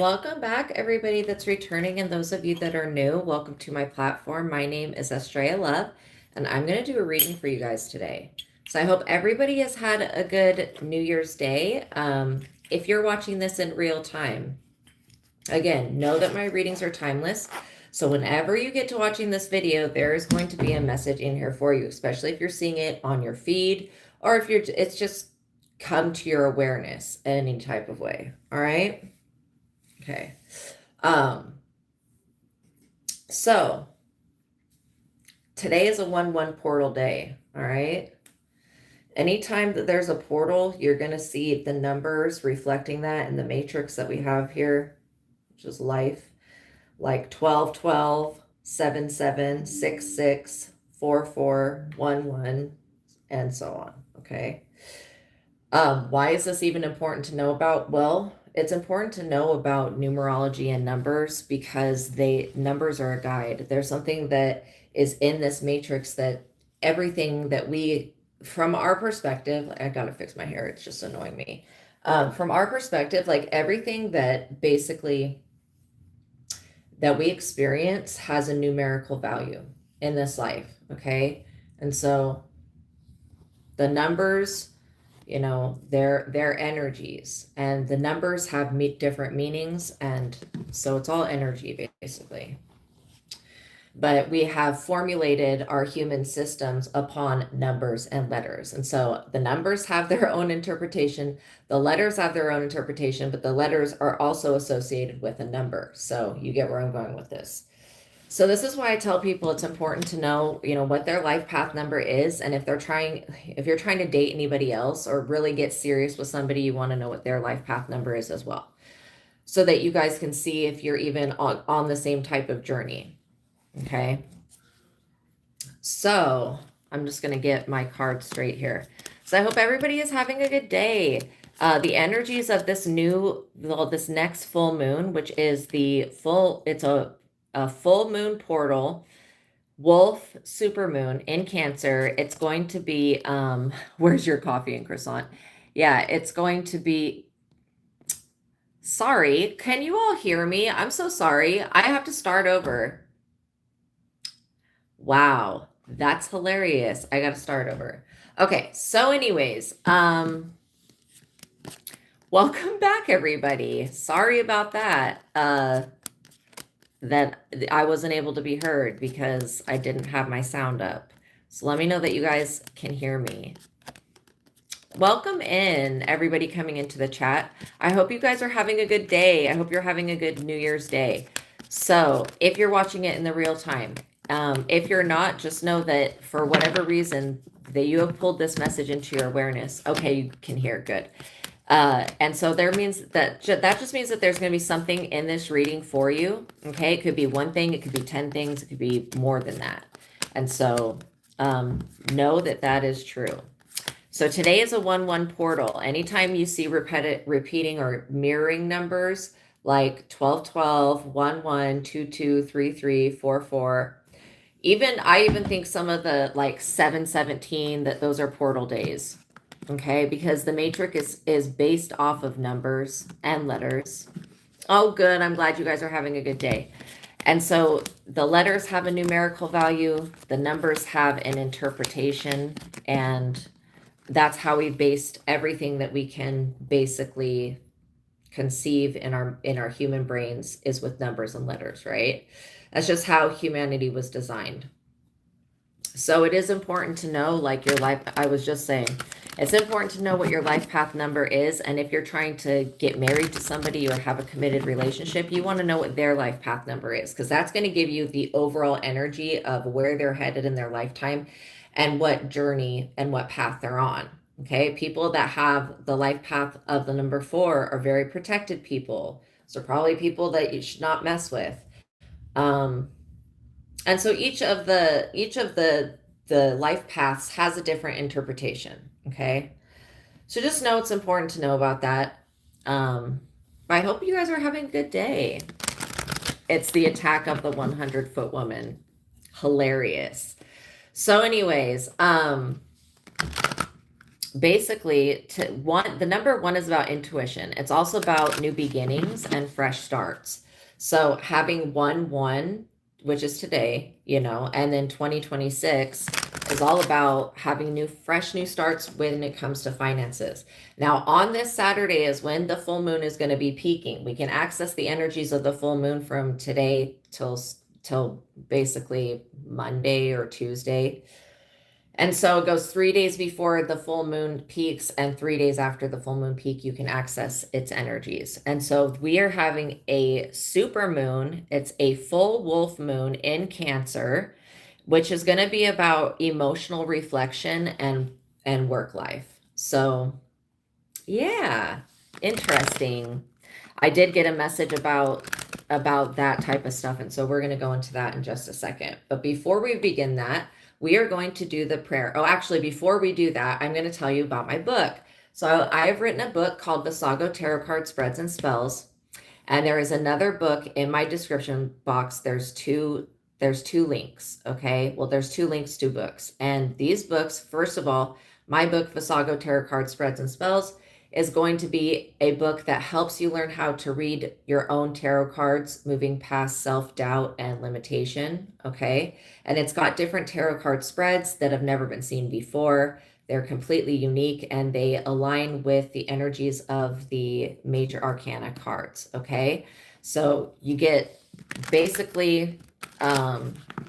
Welcome back, everybody that's returning, and those of you that are new, welcome to my platform. My name is Astraea Love, and I'm going to do a reading for you guys today. So I hope everybody has had a good New Year's Day. If you're watching this in real time, again, know that my readings are timeless. So whenever you get to watching this video, there is going to be a message in here for you, especially if you're seeing it on your feed or if it's just come to your awareness in any type of way. All right. Okay. So today is a 1/1 portal day. All right. Anytime that there's a portal, you're going to see the numbers reflecting that in the matrix that we have here, which is life, like 12, 12, 7, 7, 6, 6, 4, 4, 1, 1, and so on. Okay. Why is this even important to know about? Well, it's important to know about numerology and numbers because numbers are a guide. There's something that is in this matrix that everything that we, from our perspective, I gotta fix my hair, it's just annoying me. From our perspective, like everything that basically that we experience has a numerical value in this life, okay? And so the numbers, they're energies, and the numbers have different meanings, and so it's all energy basically. But we have formulated our human systems upon numbers and letters, and so the numbers have their own interpretation, the letters have their own interpretation, but the letters are also associated with a number. So you get where I'm going with this. So this is why I tell people it's important to know, what their life path number is. And if you're trying to date anybody else or really get serious with somebody, you want to know what their life path number is as well, so that you guys can see if you're even on the same type of journey. Okay. So I'm just going to get my card straight here. So I hope everybody is having a good day. The energies of this next full moon, which is it's a full moon portal, Wolf supermoon in Cancer. It's going to be, where's your coffee and croissant? Yeah, it's going to be, sorry, can you all hear me? I'm so sorry. I have to start over. Wow, that's hilarious. I got to start over. Okay, so anyways, welcome back, everybody. Sorry about that. That I wasn't able to be heard because I didn't have my sound up. So let me know that you guys can hear me. Welcome in, everybody coming into the chat. I hope you guys are having a good day. I hope you're having a good New Year's Day. So if you're watching it in the real time, if you're not, just know that for whatever reason that you have pulled this message into your awareness. Okay, you can hear, good. And so that just means that there's going to be something in this reading for you. Okay. It could be one thing. It could be 10 things. It could be more than that. And so, know that that is true. So today is a 1/1 portal. Anytime you see repeating or mirroring numbers like 12, 12, 1, 1, 2, 2, 3, 3, 4, 4, I even think some of the like 7, 17, that those are portal days. Okay, because the matrix is based off of numbers and letters. Oh, good. I'm glad you guys are having a good day. And so the letters have a numerical value, the numbers have an interpretation, and that's how we based everything that we can basically conceive in our human brains is with numbers and letters, right? That's just how humanity was designed. So it is important to know, like your life, I was just saying, it's important to know what your life path number is. And if you're trying to get married to somebody or have a committed relationship, you want to know what their life path number is, because that's going to give you the overall energy of where they're headed in their lifetime and what journey and what path they're on. Okay. People that have the life path of the number 4 are very protected people. So probably people that you should not mess with. And so each of the life paths has a different interpretation. Okay. So just know it's important to know about that. But I hope you guys are having a good day. It's the attack of the 100-foot woman. Hilarious. So anyways, basically the number one is about intuition. It's also about new beginnings and fresh starts. So having 1/1, which is today, and then 2026 is all about having fresh new starts when it comes to finances. Now on this Saturday is when the full moon is going to be peaking. We can access the energies of the full moon from today till basically Monday or Tuesday. And so it goes 3 days before the full moon peaks, and 3 days after the full moon peak, you can access its energies. And so we are having a super moon. It's a full wolf moon in Cancer, which is going to be about emotional reflection and work life. So yeah, interesting. I did get a message about that type of stuff, and so we're going to go into that in just a second. But before we begin that, we are going to do the prayer. Oh, actually, before we do that, I'm going to tell you about my book. So I've written a book called Visago Tarot Card Spreads and Spells. And there is another book in my description box. There's two links, okay? Well, there's 2 links to books. And these books, first of all, my book, Visago Tarot Card Spreads and Spells, is going to be a book that helps you learn how to read your own tarot cards, moving past self-doubt and limitation, okay? And it's got different tarot card spreads that have never been seen before. They're completely unique, and they align with the energies of the major arcana cards, okay? So you get basically,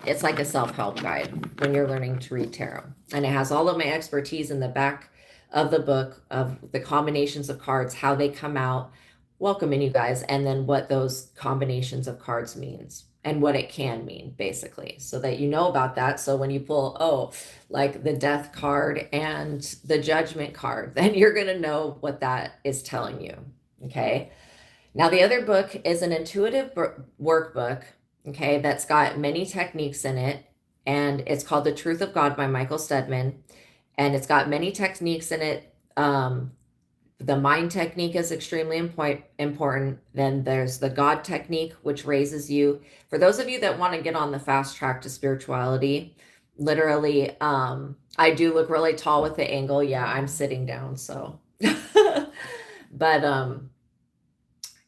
it's like a self-help guide when you're learning to read tarot. And it has all of my expertise in the back of the book, of the combinations of cards, how they come out, welcoming you guys, and then what those combinations of cards means and what it can mean, basically, so that you know about that. So when you pull, like the death card and the judgment card, then you're going to know what that is telling you, okay? Now, the other book is an intuitive workbook, okay, that's got many techniques in it, and it's called The Truth of God by Michael STEADMAN. And it's got many techniques in it. The mind technique is extremely important. Then there's the God technique, which raises you. For those of you that want to get on the fast track to spirituality, literally, I do look really tall with the angle. Yeah, I'm sitting down, so. But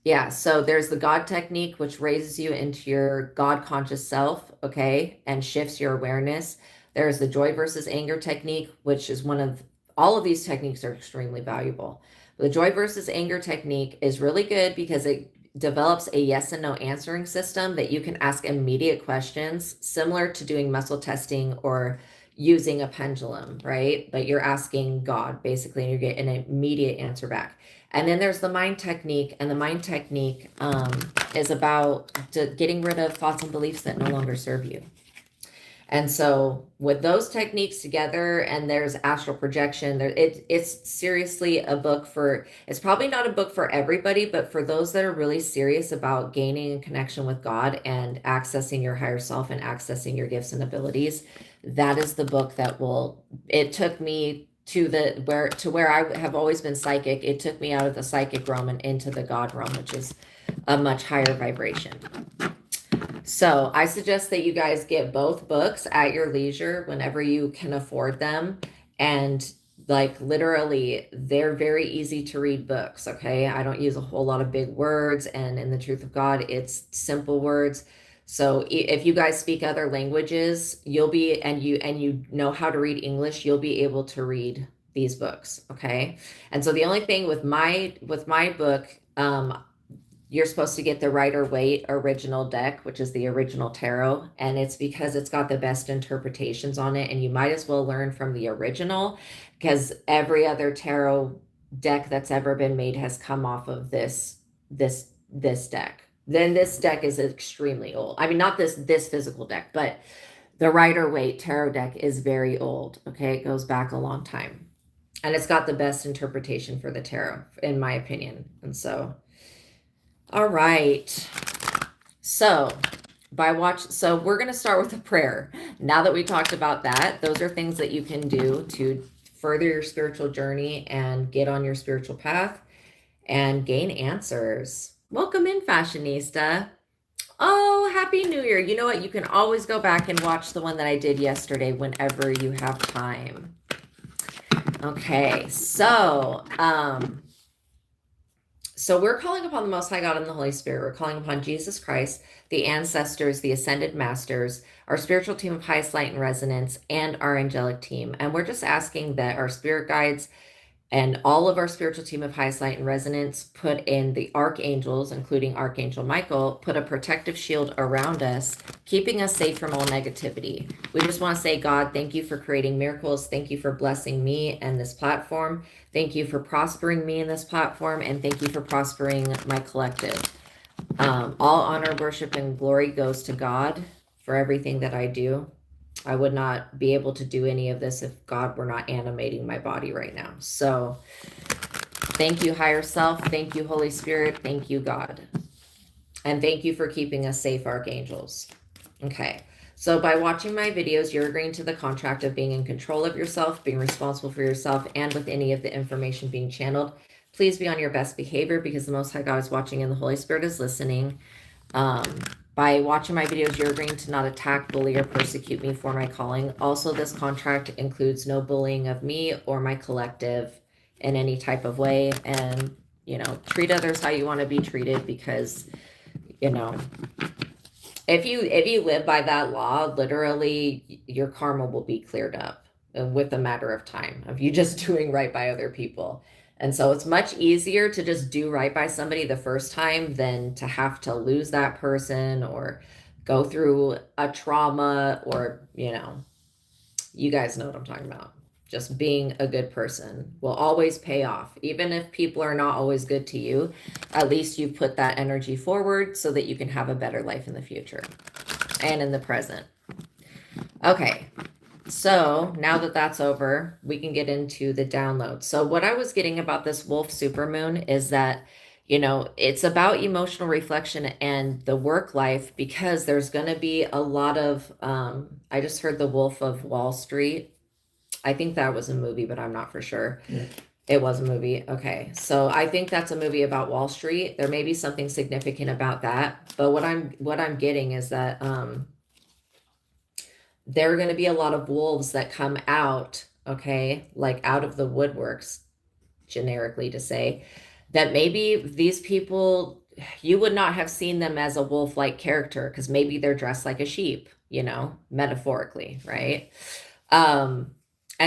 yeah, so there's the God technique, which raises you into your God conscious self, okay, and shifts your awareness. There's the joy versus anger technique, which is all of these techniques are extremely valuable. The joy versus anger technique is really good because it develops a yes and no answering system that you can ask immediate questions, similar to doing muscle testing or using a pendulum, right? But you're asking God, basically, and you're getting an immediate answer back. And then there's the mind technique, and the mind technique is about getting rid of thoughts and beliefs that no longer serve you. And so with those techniques together, and there's astral projection, it's seriously a book it's probably not a book for everybody, but for those that are really serious about gaining a connection with God and accessing your higher self and accessing your gifts and abilities, that is the book it took me to where I have always been psychic. It took me out of the psychic realm and into the God realm, which is a much higher vibration. So I suggest that you guys get both books at your leisure whenever you can afford them. And like literally, they're very easy to read books, okay? I don't use a whole lot of big words, and in The Truth of God, it's simple words. So if you guys speak other languages, and you know how to read English, you'll be able to read these books, okay? And so the only thing with my book, you're supposed to get the Rider-Waite original deck, which is the original tarot, and it's because it's got the best interpretations on it, and you might as well learn from the original, because every other tarot deck that's ever been made has come off of this deck. Then this deck is extremely old. I mean, not this physical deck, but the Rider-Waite tarot deck is very old, okay? It goes back a long time, and it's got the best interpretation for the tarot, in my opinion. And so all right. So we're going to start with a prayer. Now that we talked about that, those are things that you can do to further your spiritual journey and get on your spiritual path and gain answers. Welcome in, Fashionista. Oh, Happy New Year. You know what? You can always go back and watch the one that I did yesterday whenever you have time. Okay, so we're calling upon the Most High God and the Holy Spirit. We're calling upon Jesus Christ, the ancestors, the ascended masters, our spiritual team of highest light and resonance, and our angelic team. And we're just asking that our spirit guides and all of our spiritual team of highest light and resonance put in the archangels, including Archangel Michael, put a protective shield around us, keeping us safe from all negativity. We just want to say, God, thank you for creating miracles. Thank you for blessing me and this platform. Thank you for prospering me in this platform. And thank you for prospering my collective. All honor, worship, and glory goes to God for everything that I do. I would not be able to do any of this if God were not animating my body right now. So thank you, higher self. Thank you, Holy Spirit. Thank you, God. And thank you for keeping us safe, archangels. Okay. So by watching my videos, you're agreeing to the contract of being in control of yourself, being responsible for yourself, and with any of the information being channeled. Please be on your best behavior because the Most High God is watching and the Holy Spirit is listening. By watching my videos, you're agreeing to not attack, bully, or persecute me for my calling. Also, this contract includes no bullying of me or my collective in any type of way. And, you know, treat others how you want to be treated because, you know, if you live by that law, literally your karma will be cleared up with a matter of time of you just doing right by other people. And so it's much easier to just do right by somebody the first time than to have to lose that person or go through a trauma or, you know, you guys know what I'm talking about. Just being a good person will always pay off. Even if people are not always good to you, at least you put that energy forward so that you can have a better life in the future and in the present. Okay. So now that that's over, we can get into the download. So what I was getting about this wolf supermoon is that, you know, it's about emotional reflection and the work life because there's going to be a lot of, I just heard The Wolf of Wall Street. I think that was a movie, but I'm not for sure. Yeah. It was a movie. Okay. So I think that's a movie about Wall Street. There may be something significant about that. But what I'm getting is that, there are going to be a lot of wolves that come out, okay, like out of the woodworks, generically to say, that maybe these people, you would not have seen them as a wolf-like character because maybe they're dressed like a sheep, you know, metaphorically, right? And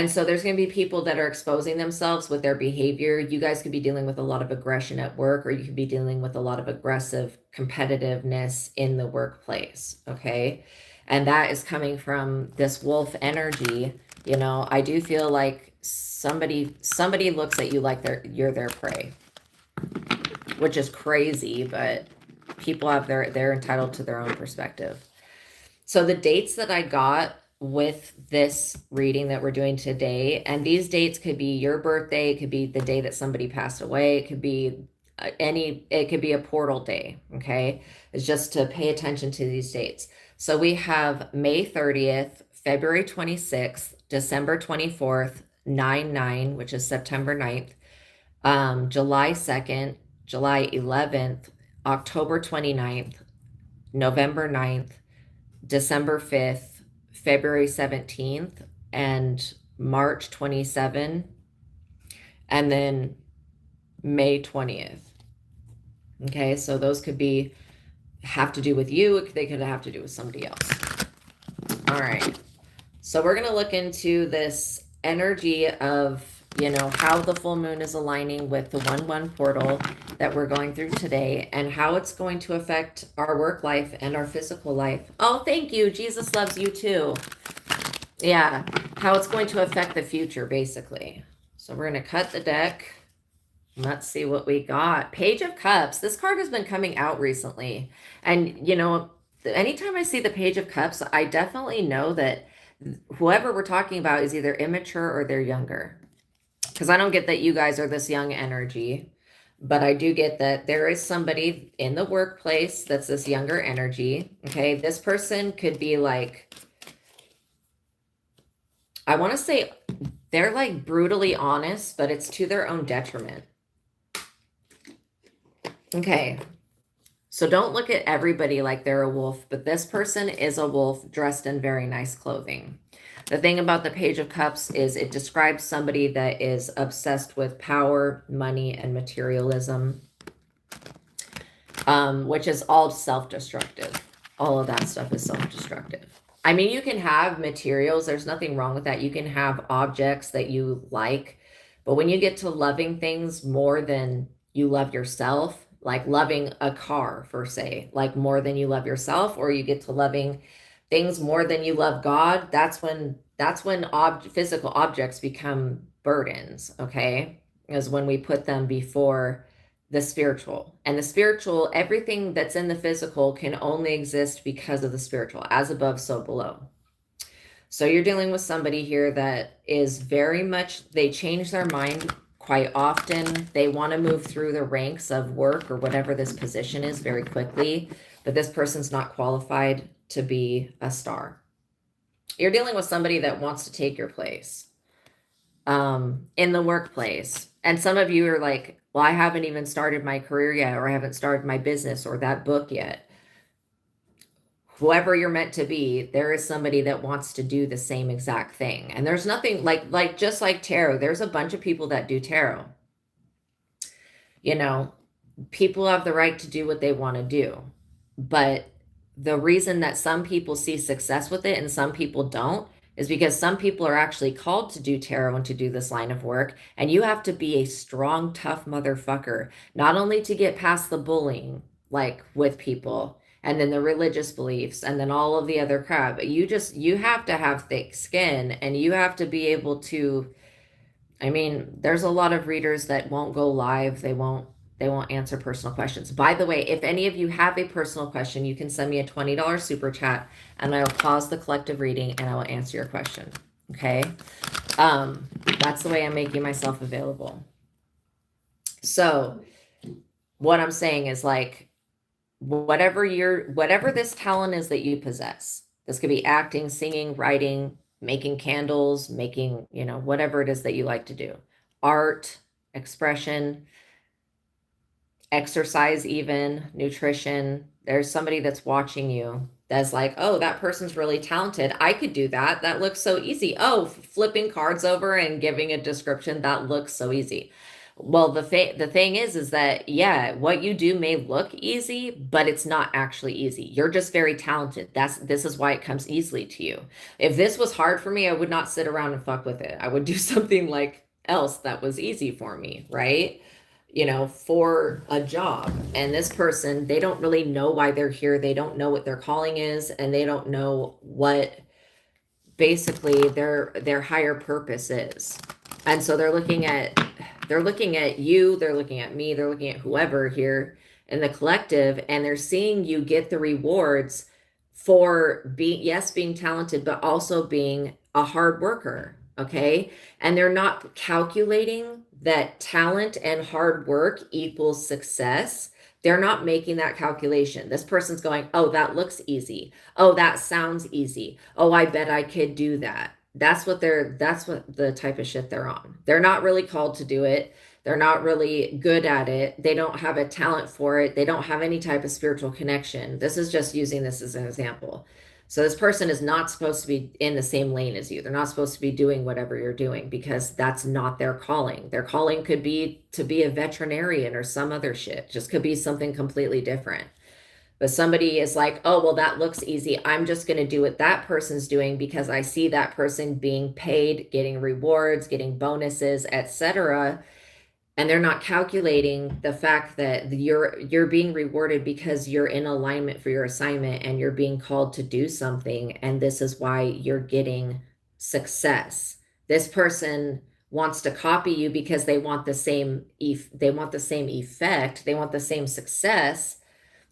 so there's going to be people that are exposing themselves with their behavior. You guys could be dealing with a lot of aggression at work, or you could be dealing with a lot of aggressive competitiveness in the workplace, okay? And that is coming from this wolf energy. You know, I do feel like somebody looks at you like you're their prey, which is crazy, but people have they're entitled to their own perspective. So the dates that I got with this reading that we're doing today, and these dates could be your birthday, it could be the day that somebody passed away, it could be it could be a portal day, okay? It's just to pay attention to these dates. So we have May 30th, February 26th, December 24th, 9/9, which is September 9th, July 2nd, July 11th, October 29th, November 9th, December 5th, February 17th, and March 27th, and then May 20th. Okay, so those could have to do with you. They could have to do with somebody else. All right. So we're going to look into this energy of, you know, how the full moon is aligning with the 1/1 portal that we're going through today and how it's going to affect our work life and our physical life. Oh, thank you. Jesus loves you too. Yeah. How it's going to affect the future, basically. So we're going to cut the deck. Let's see what we got. Page of Cups. This card has been coming out recently. And, you know, anytime I see the Page of Cups, I definitely know that whoever we're talking about is either immature or they're younger. Because I don't get that you guys are this young energy. But I do get that there is somebody in the workplace that's this younger energy. Okay, this person could be like, I want to say they're like brutally honest, but it's to their own detriment. Okay, so don't look at everybody like they're a wolf, but this person is a wolf dressed in very nice clothing. The thing about the Page of Cups is it describes somebody that is obsessed with power, money, and materialism, which is all self-destructive. All of that stuff is self-destructive. I mean, you can have materials. There's nothing wrong with that. You can have objects that you like. But when you get to loving things more than you love yourself, like loving a car, for say, like more than you love yourself, or you get to loving things more than you love God, that's when physical objects become burdens, okay? Is when we put them before the spiritual. And the spiritual, everything that's in the physical can only exist because of the spiritual, as above, so below. So you're dealing with somebody here that is very much, they change their mind quite often. They want to move through the ranks of work or whatever this position is very quickly, but this person's not qualified to be a star. You're dealing with somebody that wants to take your place in the workplace. And some of you are like, well, I haven't even started my career yet, or I haven't started my business or that book yet. Whoever you're meant to be, there is somebody that wants to do the same exact thing. And there's nothing like just like tarot, there's a bunch of people that do tarot. You know, people have the right to do what they want to do. But the reason that some people see success with it and some people don't is because some people are actually called to do tarot and to do this line of work. And you have to be a strong, tough motherfucker, not only to get past the bullying, like with people, and then the religious beliefs, and then all of the other crap. You have to have thick skin, and you have to be able to, I mean, there's a lot of readers that won't go live. They won't answer personal questions. By the way, if any of you have a personal question, you can send me a $20 super chat and I'll pause the collective reading and I will answer your question. Okay. That's the way I'm making myself available. So what I'm saying is, like, whatever this talent is that you possess, this could be acting, singing, writing, making candles, making, you know, whatever it is that you like to do, art, expression, exercise, even nutrition. There's somebody that's watching you that's like, oh, that person's really talented. I could do that. That looks so easy. Oh, flipping cards over and giving a description, that looks so easy. Well, the thing is that, yeah, what you do may look easy, but it's not actually easy. You're just very talented. This is why it comes easily to you. If this was hard for me, I would not sit around and fuck with it. I would do something like else that was easy for me, right? You know, for a job. And this person, they don't really know why they're here. They don't know what their calling is, and they don't know what basically their higher purpose is. And so they're looking at you, they're looking at me, they're looking at whoever here in the collective, and they're seeing you get the rewards for being talented, but also being a hard worker. Okay. And they're not calculating that talent and hard work equals success. They're not making that calculation. This person's going, oh, that looks easy. Oh, that sounds easy. Oh, I bet I could do that. That's what the type of shit they're on. They're not really called to do it. They're not really good at it. They don't have a talent for it. They don't have any type of spiritual connection. This is just using this as an example. So this person is not supposed to be in the same lane as you. They're not supposed to be doing whatever you're doing, because that's not their calling. Their calling could be to be a veterinarian or some other shit. Just could be something completely different. But somebody is like, oh, well, that looks easy. I'm just going to do what that person's doing because I see that person being paid, getting rewards, getting bonuses, etc. And they're not calculating the fact that you're being rewarded because you're in alignment for your assignment and you're being called to do something. And this is why you're getting success. This person wants to copy you because they want the same effect, they want the same success,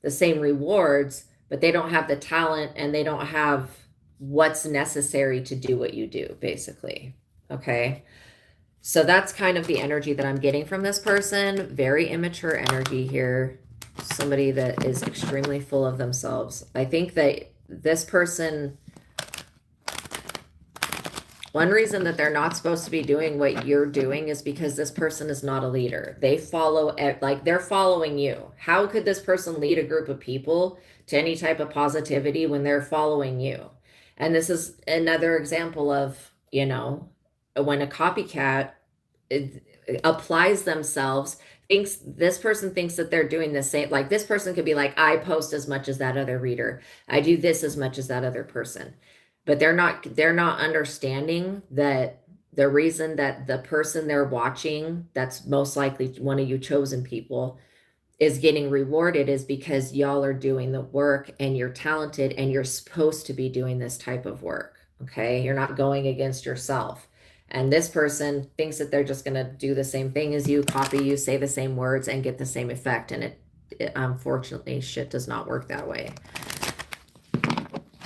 the same rewards, but they don't have the talent and they don't have what's necessary to do what you do, basically. Okay. So that's kind of the energy that I'm getting from this person. Very immature energy here. Somebody that is extremely full of themselves. I think that this person, one reason that they're not supposed to be doing what you're doing is because this person is not a leader. They follow, like, they're following you. How could this person lead a group of people to any type of positivity when they're following you? And this is another example of, you know, when a copycat applies themselves, thinks this person thinks that they're doing the same. Like this person could be like, I post as much as that other reader. I do this as much as that other person. But they're not understanding that the reason that the person they're watching, that's most likely one of you chosen people, is getting rewarded is because y'all are doing the work and you're talented and you're supposed to be doing this type of work. Okay. You're not going against yourself. And this person thinks that they're just going to do the same thing as you, copy you, say the same words, and get the same effect. And it unfortunately, shit does not work that way.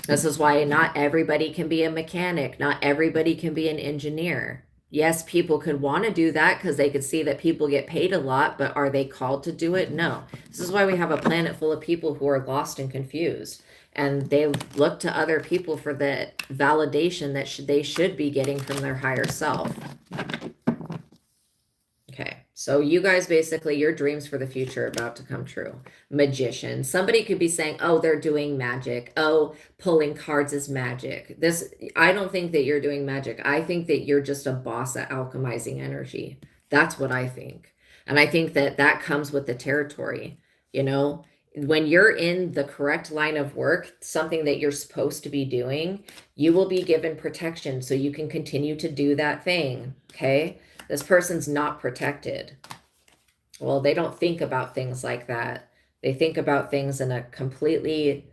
This is why not everybody can be a mechanic. Not everybody can be an engineer. Yes, people could want to do that because they could see that people get paid a lot, but are they called to do it? No. This is why we have a planet full of people who are lost and confused. And they look to other people for the validation that they should be getting from their higher self. Okay, so you guys, basically, your dreams for the future are about to come true. Magician. Somebody could be saying, oh, they're doing magic. Oh, pulling cards is magic. I don't think that you're doing magic. I think that you're just a boss at alchemizing energy. That's what I think. And I think that that comes with the territory. You know, when you're in the correct line of work, something that you're supposed to be doing, you will be given protection so you can continue to do that thing. Okay. This person's not protected. Well, they don't think about things like that. They think about things in a completely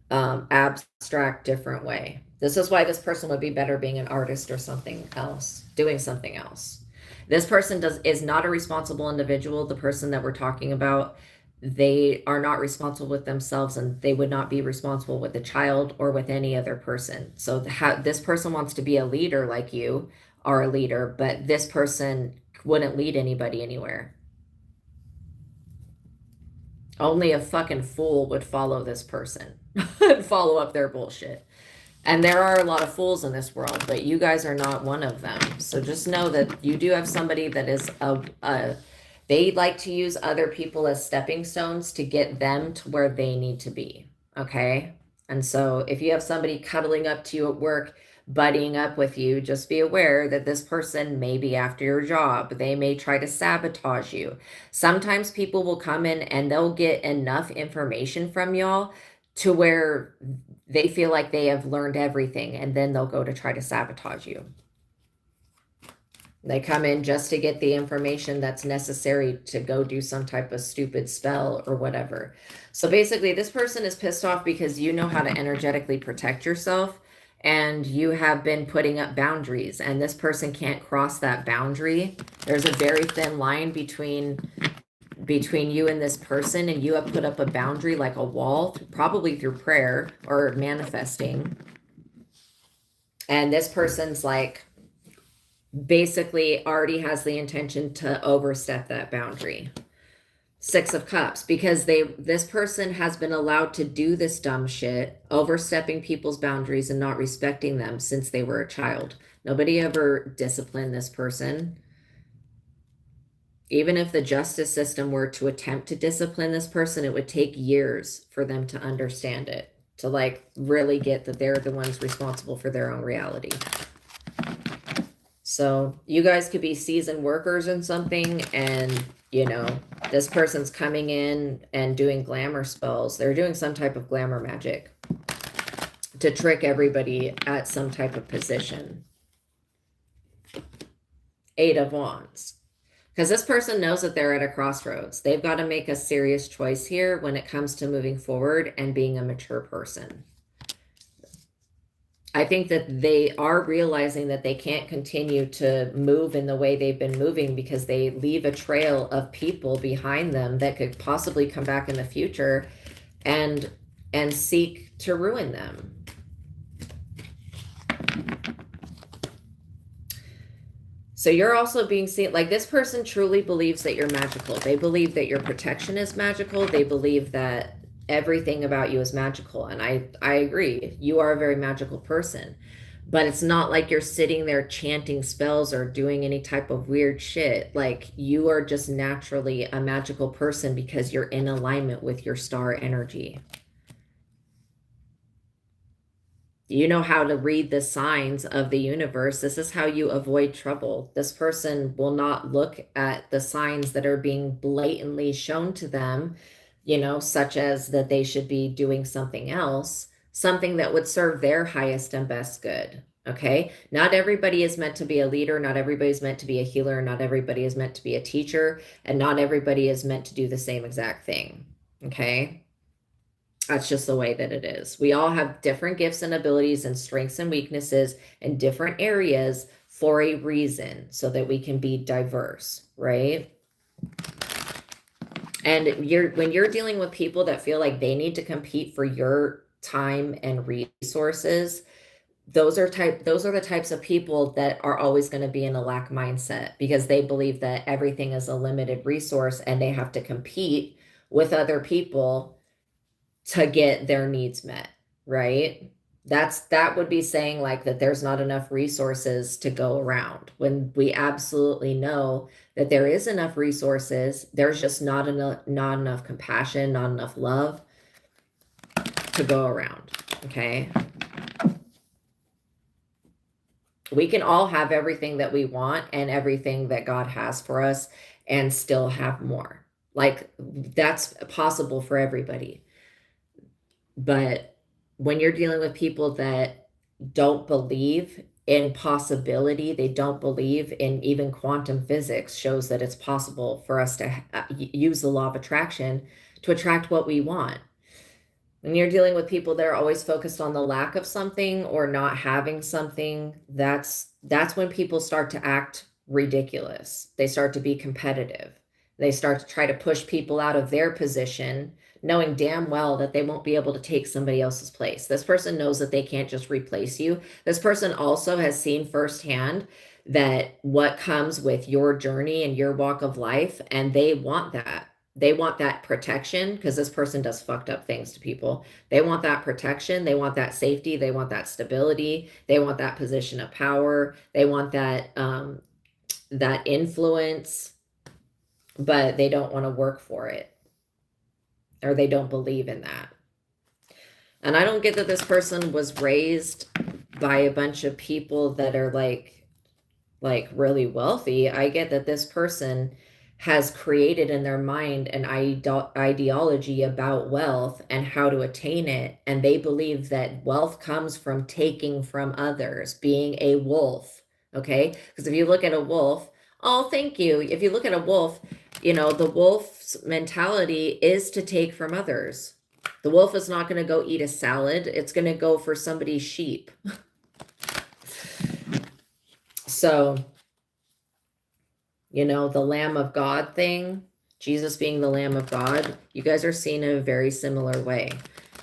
abstract, different way. This is why this person would be better being an artist or something else, doing something else. This person is not a responsible individual. The person that we're talking about, they are not responsible with themselves, and they would not be responsible with a child or with any other person. So this person wants to be a leader like you are a leader, but this person wouldn't lead anybody anywhere. Only a fucking fool would follow this person and follow up their bullshit. And there are a lot of fools in this world, but you guys are not one of them. So just know that you do have somebody that is they like to use other people as stepping stones to get them to where they need to be. Okay. And so if you have somebody cuddling up to you at work, buddying up with you, just be aware that this person may be after your job. They may try to sabotage you. Sometimes people will come in and they'll get enough information from y'all to where they feel like they have learned everything, and then they'll go to try to sabotage you. They come in just to get the information that's necessary to go do some type of stupid spell or whatever. So basically, this person is pissed off because you know how to energetically protect yourself, and you have been putting up boundaries, and this person can't cross that boundary. There's a very thin line between you and this person, and you have put up a boundary like a wall, probably through prayer or manifesting. And this person's like basically already has the intention to overstep that boundary. 6 of Cups, because this person has been allowed to do this dumb shit, overstepping people's boundaries and not respecting them since they were a child. Nobody ever disciplined this person. Even if the justice system were to attempt to discipline this person, it would take years for them to understand it, to like really get that they're the ones responsible for their own reality. So you guys could be seasoned workers in something, and you know, this person's coming in and doing glamour spells. They're doing some type of glamour magic to trick everybody at some type of position. 8 of Wands. Because this person knows that they're at a crossroads. They've got to make a serious choice here when it comes to moving forward and being a mature person. I think that they are realizing that they can't continue to move in the way they've been moving, because they leave a trail of people behind them that could possibly come back in the future and seek to ruin them. So you're also being seen, like this person truly believes that you're magical. They believe that your protection is magical. They believe that everything about you is magical. And I agree. You are a very magical person. But it's not like you're sitting there chanting spells or doing any type of weird shit. Like you are just naturally a magical person because you're in alignment with your star energy. You know how to read the signs of the universe. This is how you avoid trouble. This person will not look at the signs that are being blatantly shown to them, such as that they should be doing something else, something that would serve their highest and best good. Okay. Not everybody is meant to be a leader. Not everybody is meant to be a healer. Not everybody is meant to be a teacher. And not everybody is meant to do the same exact thing. Okay. That's just the way that it is. We all have different gifts and abilities and strengths and weaknesses in different areas for a reason, so that we can be diverse, right? And when you're dealing with people that feel like they need to compete for your time and resources, those are the types of people that are always going to be in a lack mindset, because they believe that everything is a limited resource and they have to compete with other people to get their needs met, right? That would be saying like that there's not enough resources to go around, when we absolutely know that there is enough resources. There's just not enough compassion, not enough love to go around. Okay. We can all have everything that we want and everything that God has for us and still have more. Like, that's possible for everybody. But when you're dealing with people that don't believe in possibility, they don't believe in even quantum physics shows that it's possible for us to use the law of attraction to attract what we want. When you're dealing with people that are always focused on the lack of something or not having something, that's when people start to act ridiculous. They start to be competitive. They start to try to push people out of their position, knowing damn well that they won't be able to take somebody else's place. This person knows that they can't just replace you. This person also has seen firsthand that what comes with your journey and your walk of life, and they want that. They want that protection, because this person does fucked up things to people. They want that protection. They want that safety. They want that stability. They want that position of power. They want that that influence, but they don't want to work for it, or they don't believe in that. And I don't get that this person was raised by a bunch of people that are like really wealthy. I get that this person has created in their mind an ideology about wealth and how to attain it. And they believe that wealth comes from taking from others, being a wolf. Okay. Because if you look at a wolf, oh, thank you. If you look at a wolf, the wolf's mentality is to take from others. The wolf is not going to go eat a salad. It's going to go for somebody's sheep. So, the Lamb of God thing, Jesus being the Lamb of God, you guys are seen in a very similar way.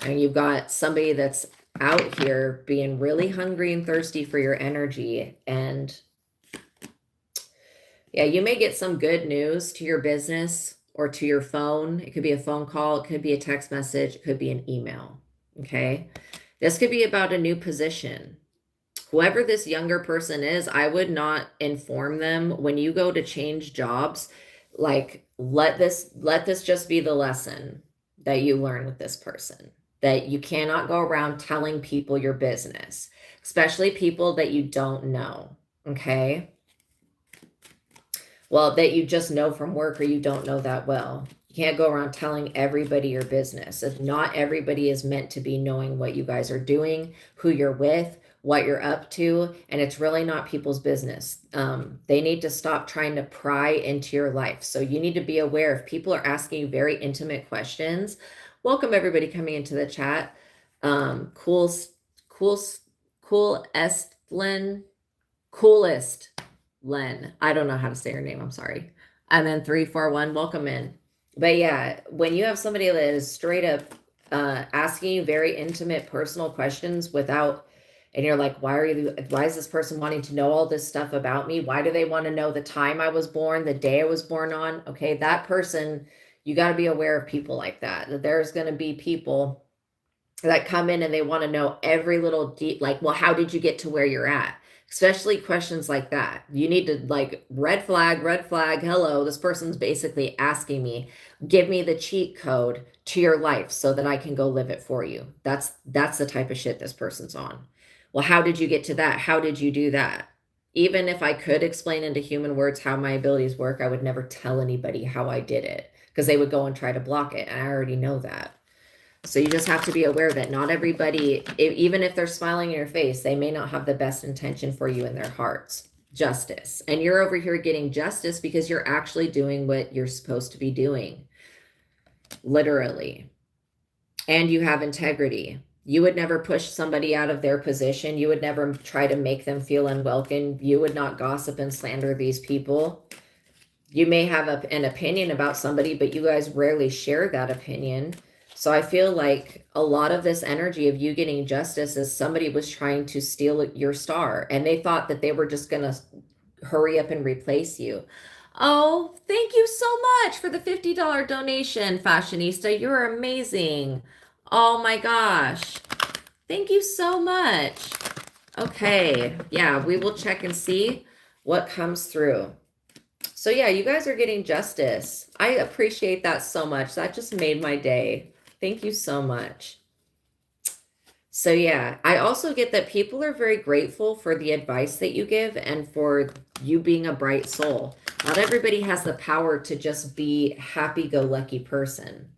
And you've got somebody that's out here being really hungry and thirsty for your energy. And yeah, you may get some good news to your business or to your phone. It could be a phone call. It could be a text message. It could be an email. Okay. This could be about a new position. Whoever this younger person is, I would not inform them when you go to change jobs. Like, let this just be the lesson that you learn with this person, that you cannot go around telling people your business, especially people that you don't know. Okay. Well, that you just know from work or you don't know that well. You can't go around telling everybody your business. If not everybody is meant to be knowing what you guys are doing, who you're with, what you're up to, and it's really not people's business. They need to stop trying to pry into your life. So you need to be aware if people are asking you very intimate questions. Welcome everybody coming into the chat. Coolest Len. I don't know how to say her name. I'm sorry. And then 341, welcome in. But yeah, when you have somebody that is straight up asking you very intimate personal questions and you're like, why is this person wanting to know all this stuff about me? Why do they want to know the time I was born, the day I was born on? Okay, that person, you got to be aware of people like that there's going to be people that come in and they want to know every little like, well, how did you get to where you're at? Especially questions like that. You need to red flag, hello, this person's basically asking me, give me the cheat code to your life so that I can go live it for you. That's the type of shit this person's on. Well, how did you get to that? How did you do that? Even if I could explain into human words how my abilities work, I would never tell anybody how I did it, because they would go and try to block it. And I already know that. So you just have to be aware that not everybody, even if they're smiling in your face, they may not have the best intention for you in their hearts. Justice. And you're over here getting justice because you're actually doing what you're supposed to be doing. Literally. And you have integrity. You would never push somebody out of their position. You would never try to make them feel unwelcome. You would not gossip and slander these people. You may have an opinion about somebody, but you guys rarely share that opinion. So I feel like a lot of this energy of you getting justice is somebody was trying to steal your star, and they thought that they were just going to hurry up and replace you. Oh, thank you so much for the $50 donation, Fashionista. You're amazing. Oh my gosh. Thank you so much. Okay. Yeah, we will check and see what comes through. So yeah, you guys are getting justice. I appreciate that so much. That just made my day. Thank you so much. So yeah, I also get that people are very grateful for the advice that you give and for you being a bright soul. Not everybody has the power to just be happy-go-lucky person.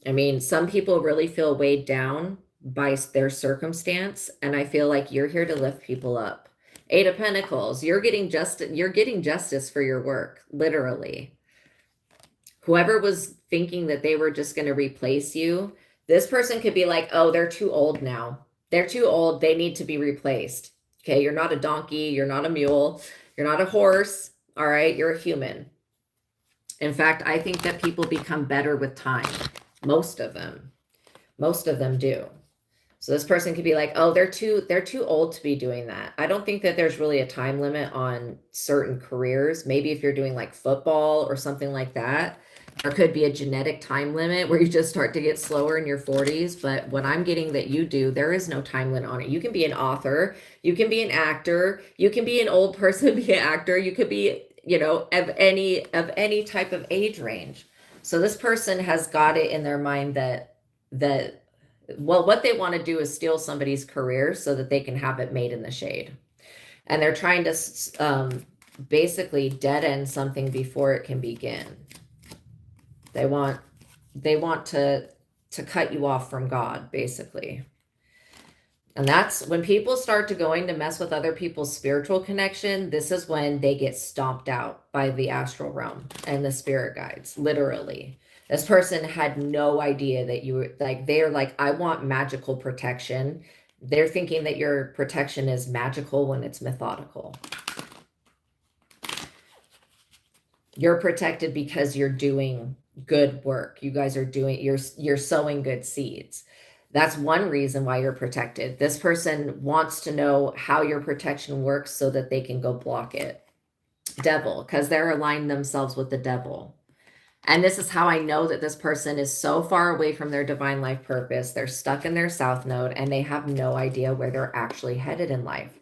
I mean, some people really feel weighed down by their circumstance, and I feel like you're here to lift people up. Eight of Pentacles, you're getting justice for your work, literally. Whoever was thinking that they were just going to replace you, this person could be like, oh, they're too old now. They're too old. They need to be replaced. Okay, you're not a donkey. You're not a mule. You're not a horse. All right, you're a human. In fact, I think that people become better with time. Most of them do. So this person could be like, oh, they're too old to be doing that. I don't think that there's really a time limit on certain careers. Maybe if you're doing like football or something like that, there could be a genetic time limit where you just start to get slower in your 40s. But what I'm getting that you do, there is no time limit on it. You can be an author, you can be an actor, you can be an old person, be an actor, you could be, you know, of any type of age range. So this person has got it in their mind that well, what they want to do is steal somebody's career so that they can have it made in the shade. And they're trying to basically dead end something before it can begin. They want to cut you off from God, basically. And that's when people start to going to mess with other people's spiritual connection. This is when they get stomped out by the astral realm and the spirit guides, literally. This person had no idea that you were like, they're like, I want magical protection. They're thinking that your protection is magical when it's methodical. You're protected because you're doing good work. You guys are doing, you're sowing good seeds. That's one reason why you're protected. This person wants to know how your protection works so that they can go block it. Devil, because they're aligned themselves with the devil. And this is how I know that this person is so far away from their divine life purpose. They're stuck in their south node and they have no idea where they're actually headed in life.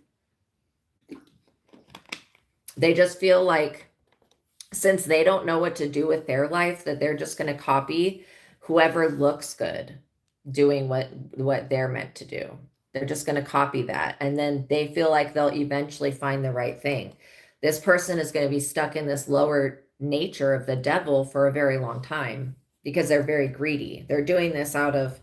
They just feel like, since they don't know what to do with their life, that they're just going to copy whoever looks good doing what they're meant to do. They're just going to copy that. And then they feel like they'll eventually find the right thing. This person is going to be stuck in this lower nature of the devil for a very long time because they're very greedy. They're doing this out of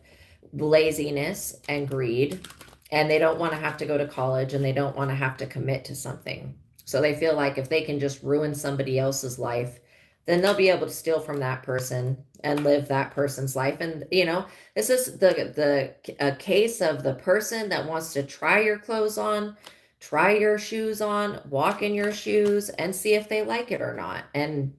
laziness and greed, and they don't want to have to go to college and they don't want to have to commit to something. So they feel like if they can just ruin somebody else's life, then they'll be able to steal from that person and live that person's life. And, you know, this is a case of the person that wants to try your clothes on, try your shoes on, walk in your shoes and see if they like it or not. And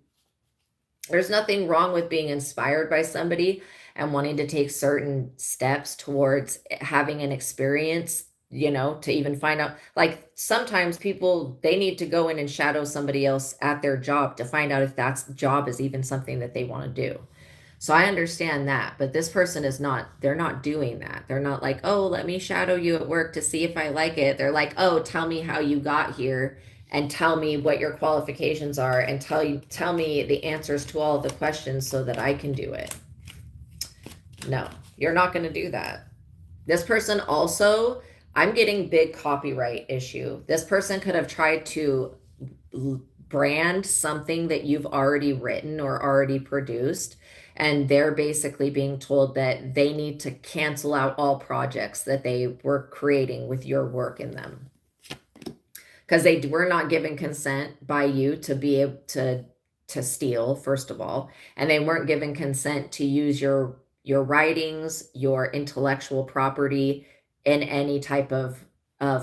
there's nothing wrong with being inspired by somebody and wanting to take certain steps towards having an experience, you know, to even find out. Like sometimes people, they need to go in and shadow somebody else at their job to find out if that job is even something that they want to do. So I understand that, but this person is not, they're not doing that. They're not like, oh, let me shadow you at work to see if I like it. They're like, oh, tell me how you got here and tell me what your qualifications are and tell me the answers to all of the questions so that I can do it. No, you're not going to do that. This person also I'm getting big copyright issue. This person could have tried to brand something that you've already written or already produced, and they're basically being told that they need to cancel out all projects that they were creating with your work in them, because they were not given consent by you to be able to steal, first of all, and they weren't given consent to use your writings, your intellectual property in any type of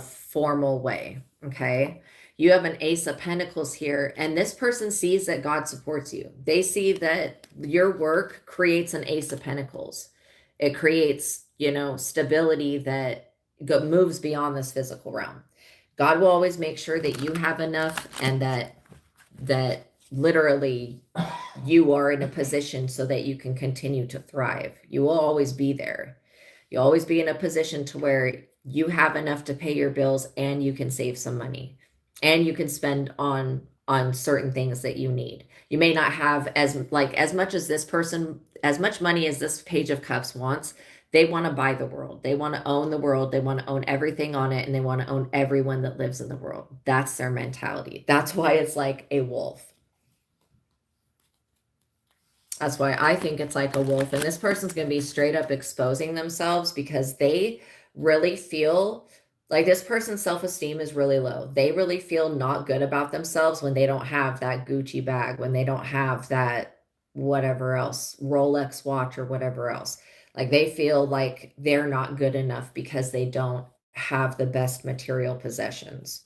formal way. Okay, you have an Ace of Pentacles here, and this person sees that God supports you. They see that your work creates an Ace of Pentacles. It creates, you know, stability that moves beyond this physical realm. God will always make sure that you have enough, and that literally you are in a position so that you can continue to thrive. You will always be there. You'll always be in a position to where you have enough to pay your bills, and you can save some money, and you can spend on certain things that you need. You may not have as much as this person, as much money as this Page of Cups wants. They want to buy the world. They want to own the world. They want to own everything on it, and they want to own everyone that lives in the world. That's their mentality. That's why it's like a wolf. That's why I think it's like a wolf. And this person's going to be straight up exposing themselves, because they really feel like this person's self-esteem is really low. They really feel not good about themselves when they don't have that Gucci bag, when they don't have that whatever else, Rolex watch or whatever else. Like they feel like they're not good enough because they don't have the best material possessions.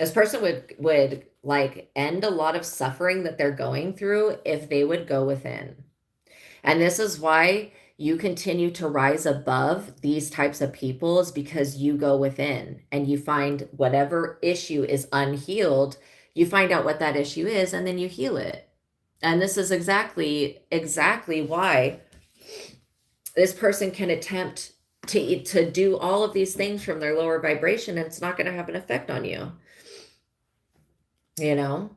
This person would like end a lot of suffering that they're going through if they would go within. And this is why you continue to rise above these types of people, is because you go within and you find whatever issue is unhealed, you find out what that issue is, and then you heal it. And this is exactly why this person can attempt to do all of these things from their lower vibration, and it's not going to have an effect on you. You know?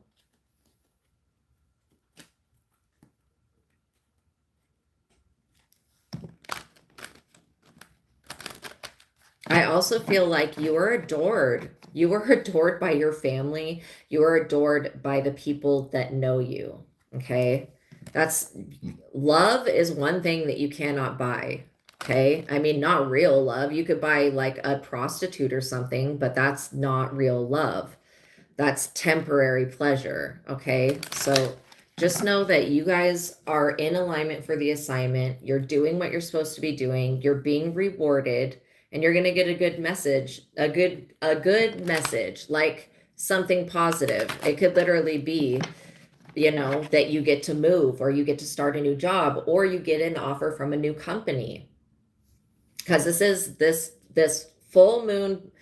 I also feel like you are adored. You are adored by your family. You are adored by the people that know you. Okay? That's love is one thing that you cannot buy. Okay? I mean, not real love. You could buy like a prostitute or something, but that's not real love. That's temporary pleasure. Okay? So just know that you guys are in alignment for the assignment. You're doing what you're supposed to be doing. You're being rewarded, and you're going to get a good message, a good message, like something positive. It could literally be, you know, that you get to move, or you get to start a new job, or you get an offer from a new company. Because this is this full moon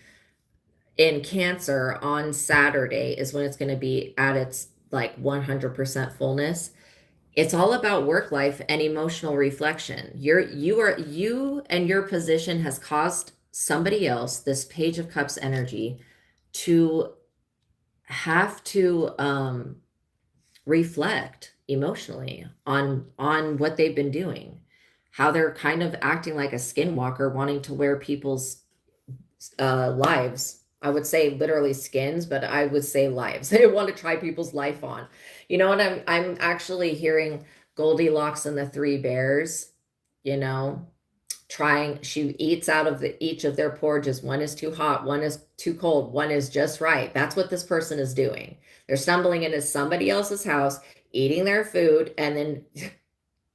in Cancer on Saturday is when it's going to be at its like 100% fullness. It's all about work life and emotional reflection. You and your position has caused somebody else, this Page of Cups energy, to have to reflect emotionally on what they've been doing, how they're kind of acting like a skinwalker, wanting to wear people's lives. I would say literally skins, but I would say lives. They want to try people's life on. You know what? I'm actually hearing Goldilocks and the Three Bears, you know, she eats out of each of their porridges. One is too hot, one is too cold, one is just right. That's what this person is doing. They're stumbling into somebody else's house, eating their food, and then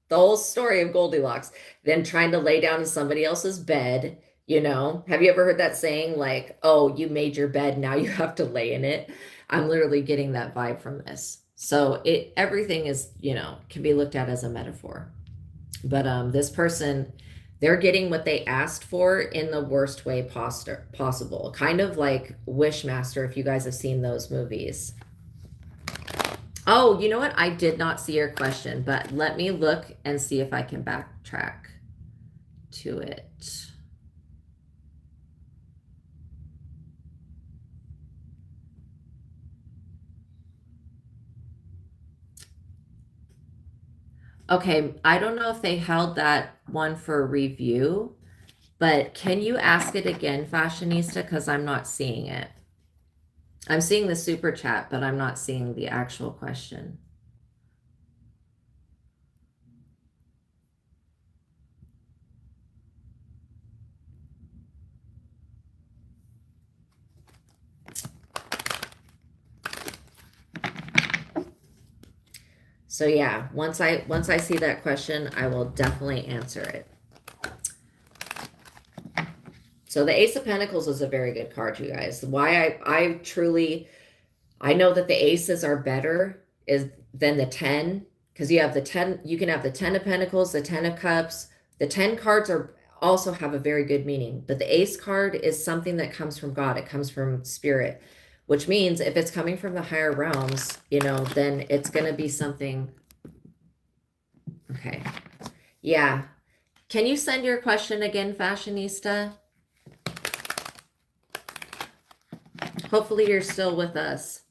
the whole story of Goldilocks, then trying to lay down in somebody else's bed. You know, have you ever heard that saying, like, oh, you made your bed, now you have to lay in it? I'm literally getting that vibe from this. So everything is, you know, can be looked at as a metaphor. But this person, they're getting what they asked for in the worst way possible. Kind of like Wishmaster, if you guys have seen those movies. Oh, you know what? I did not see your question, but let me look and see if I can backtrack to it. Okay, I don't know if they held that one for review, But can you ask it again, Fashionista? Because I'm not seeing it. I'm seeing the super chat, but I'm not seeing the actual question. So yeah, once I see that question, I will definitely answer it. So the Ace of Pentacles is a very good card, you guys. Why I know that the aces are better than the 10, because you have the 10, you can have the 10 of Pentacles, the 10 of Cups. The 10 cards also have a very good meaning, but the ace card is something that comes from God. It comes from spirit, which means if it's coming from the higher realms, you know, then it's going to be something. Okay. Yeah. Can you send your question again, Fashionista? Hopefully you're still with us.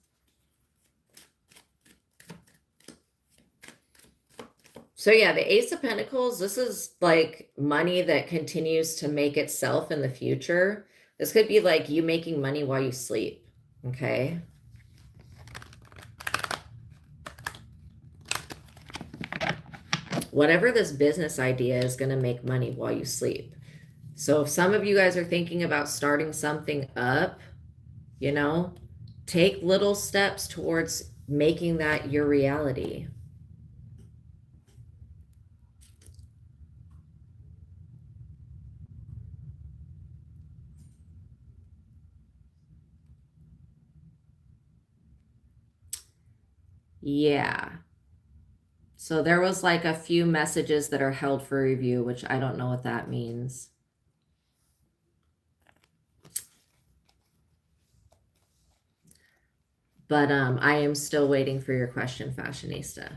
So yeah, the Ace of Pentacles, this is like money that continues to make itself in the future. This could be like you making money while you sleep, okay? Whatever this business idea is going to make money while you sleep. So if some of you guys are thinking about starting something up, you know, take little steps towards making that your reality. Yeah. So there was like a few messages that are held for review, which I don't know what that means. But I am still waiting for your question, Fashionista.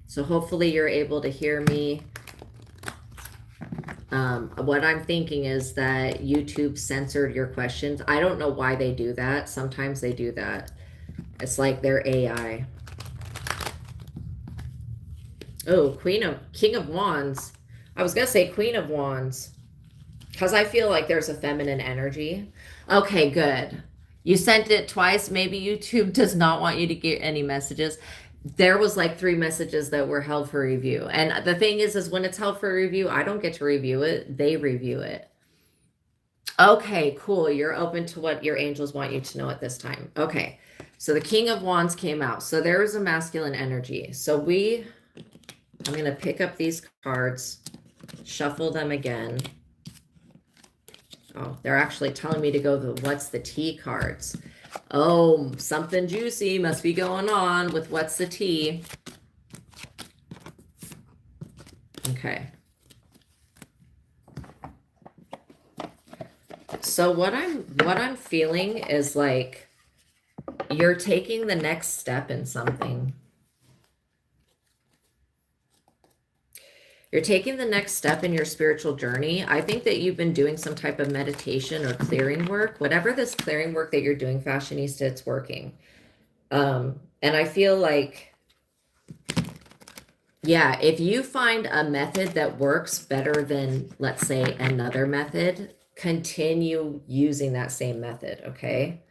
So hopefully you're able to hear me. What I'm thinking is that YouTube censored your questions. I don't know why they do that. Sometimes they do that. It's like their AI. Oh, King of Wands. I was going to say Queen of Wands, because I feel like there's a feminine energy. Okay, good. You sent it twice. Maybe YouTube does not want you to get any messages. There was like 3 messages that were held for review. And the thing is when it's held for review, I don't get to review it. They review it. Okay, cool. You're open to what your angels want you to know at this time. Okay. So the King of Wands came out. So there is a masculine energy. So I'm going to pick up these cards, shuffle them again. Oh, they're actually telling me to go the what's the tea cards. Oh, something juicy must be going on with what's the tea. Okay. So what I'm feeling is like you're taking the next step in something. You're taking the next step in your spiritual journey. I think that you've been doing some type of meditation or clearing work. Whatever this clearing work that you're doing, Fashionista, it's working. And I feel like, yeah, if you find a method that works better than, let's say, another method, continue using that same method, okay?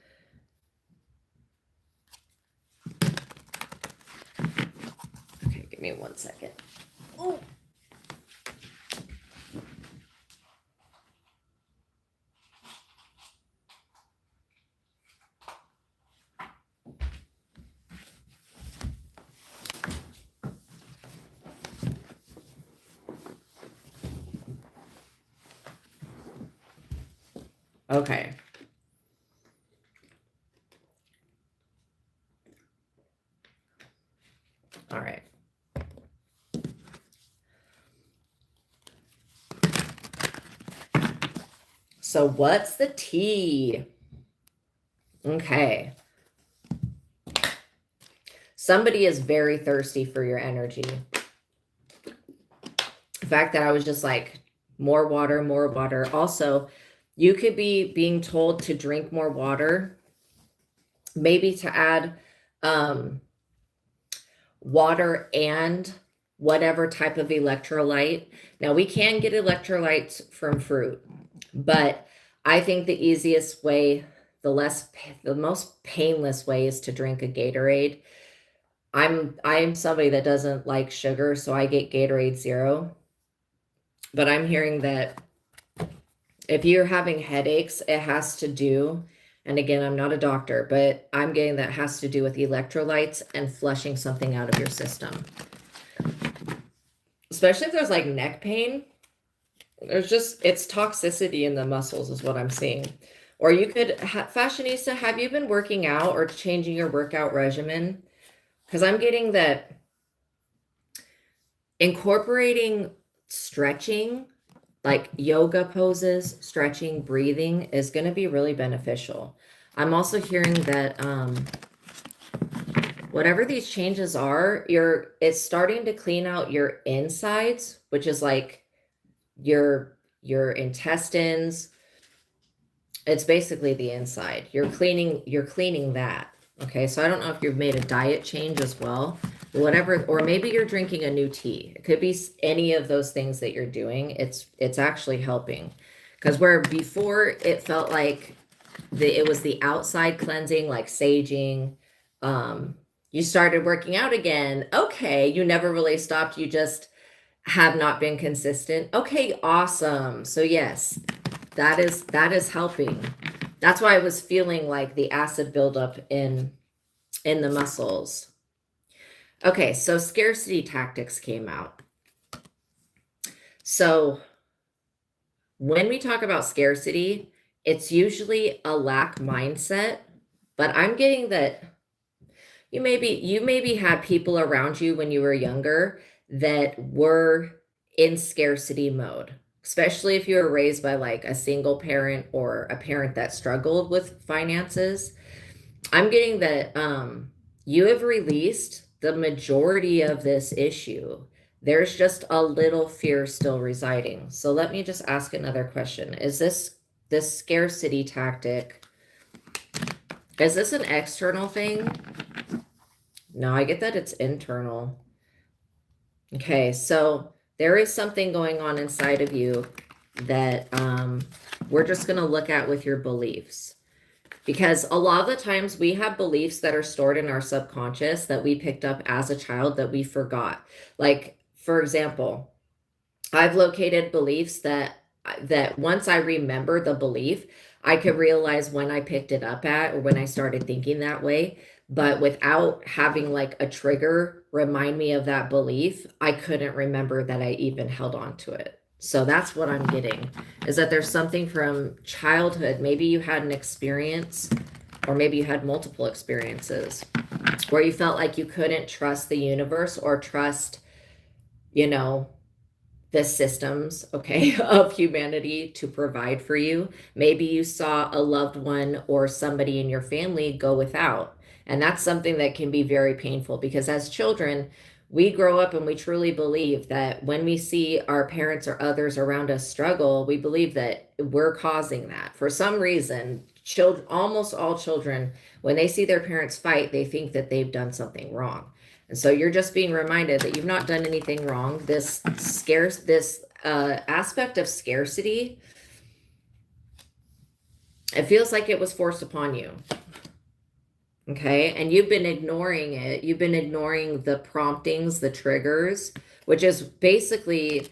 Okay, give me 1 second. Oh. Okay. All right. So what's the tea? Okay. Somebody is very thirsty for your energy. The fact that I was just like, more water, more water. Also, you could be being told to drink more water, maybe to add water and whatever type of electrolyte. Now we can get electrolytes from fruit, but I think the easiest way, the most painless way is to drink a Gatorade. I'm somebody that doesn't like sugar, so I get Gatorade Zero. But I'm hearing that if you're having headaches, it has to do, and again, I'm not a doctor, but I'm getting that has to do with electrolytes and flushing something out of your system. Especially if there's like neck pain, it's toxicity in the muscles is what I'm seeing. Or you could, fashionista, have you been working out or changing your workout regimen? Because I'm getting that incorporating stretching, like yoga poses, stretching, breathing is going to be really beneficial. I'm also hearing that whatever these changes are, it's starting to clean out your insides, which is like your intestines. It's basically the inside. You're cleaning that. Okay, so I don't know if you've made a diet change as well, whatever, or maybe you're drinking a new tea. It could be any of those things that you're doing. It's actually helping, because where before it felt like it was the outside cleansing, like saging. You started working out again. Okay, you never really stopped. You just have not been consistent. Okay, awesome. So yes, that is helping. That's why I was feeling like the acid buildup in the muscles. Okay, so scarcity tactics came out. So when we talk about scarcity, it's usually a lack mindset, but I'm getting that you maybe had people around you when you were younger that were in scarcity mode, especially if you were raised by like a single parent or a parent that struggled with finances. I'm getting that you have released the majority of this issue. There's just a little fear still residing. So let me just ask another question. Is this scarcity tactic, is this an external thing? No, I get that it's internal. Okay, so there is something going on inside of you that we're just going to look at with your beliefs. Because a lot of the times we have beliefs that are stored in our subconscious that we picked up as a child that we forgot. Like, for example, I've located beliefs that once I remember the belief, I could realize when I picked it up at or when I started thinking that way. But without having like a trigger remind me of that belief, I couldn't remember that I even held on to it. So that's what I'm getting, is that there's something from childhood. Maybe you had an experience, or maybe you had multiple experiences where you felt like you couldn't trust the universe or trust, the systems, okay, of humanity to provide for you. Maybe you saw a loved one or somebody in your family go without. And that's something that can be very painful, because as children, we grow up and we truly believe that when we see our parents or others around us struggle, we believe that we're causing that. For some reason, almost all children, when they see their parents fight, they think that they've done something wrong. And so you're just being reminded that you've not done anything wrong. This aspect of scarcity, it feels like it was forced upon you. Okay, and you've been ignoring it. You've been ignoring the promptings, the triggers, which is basically,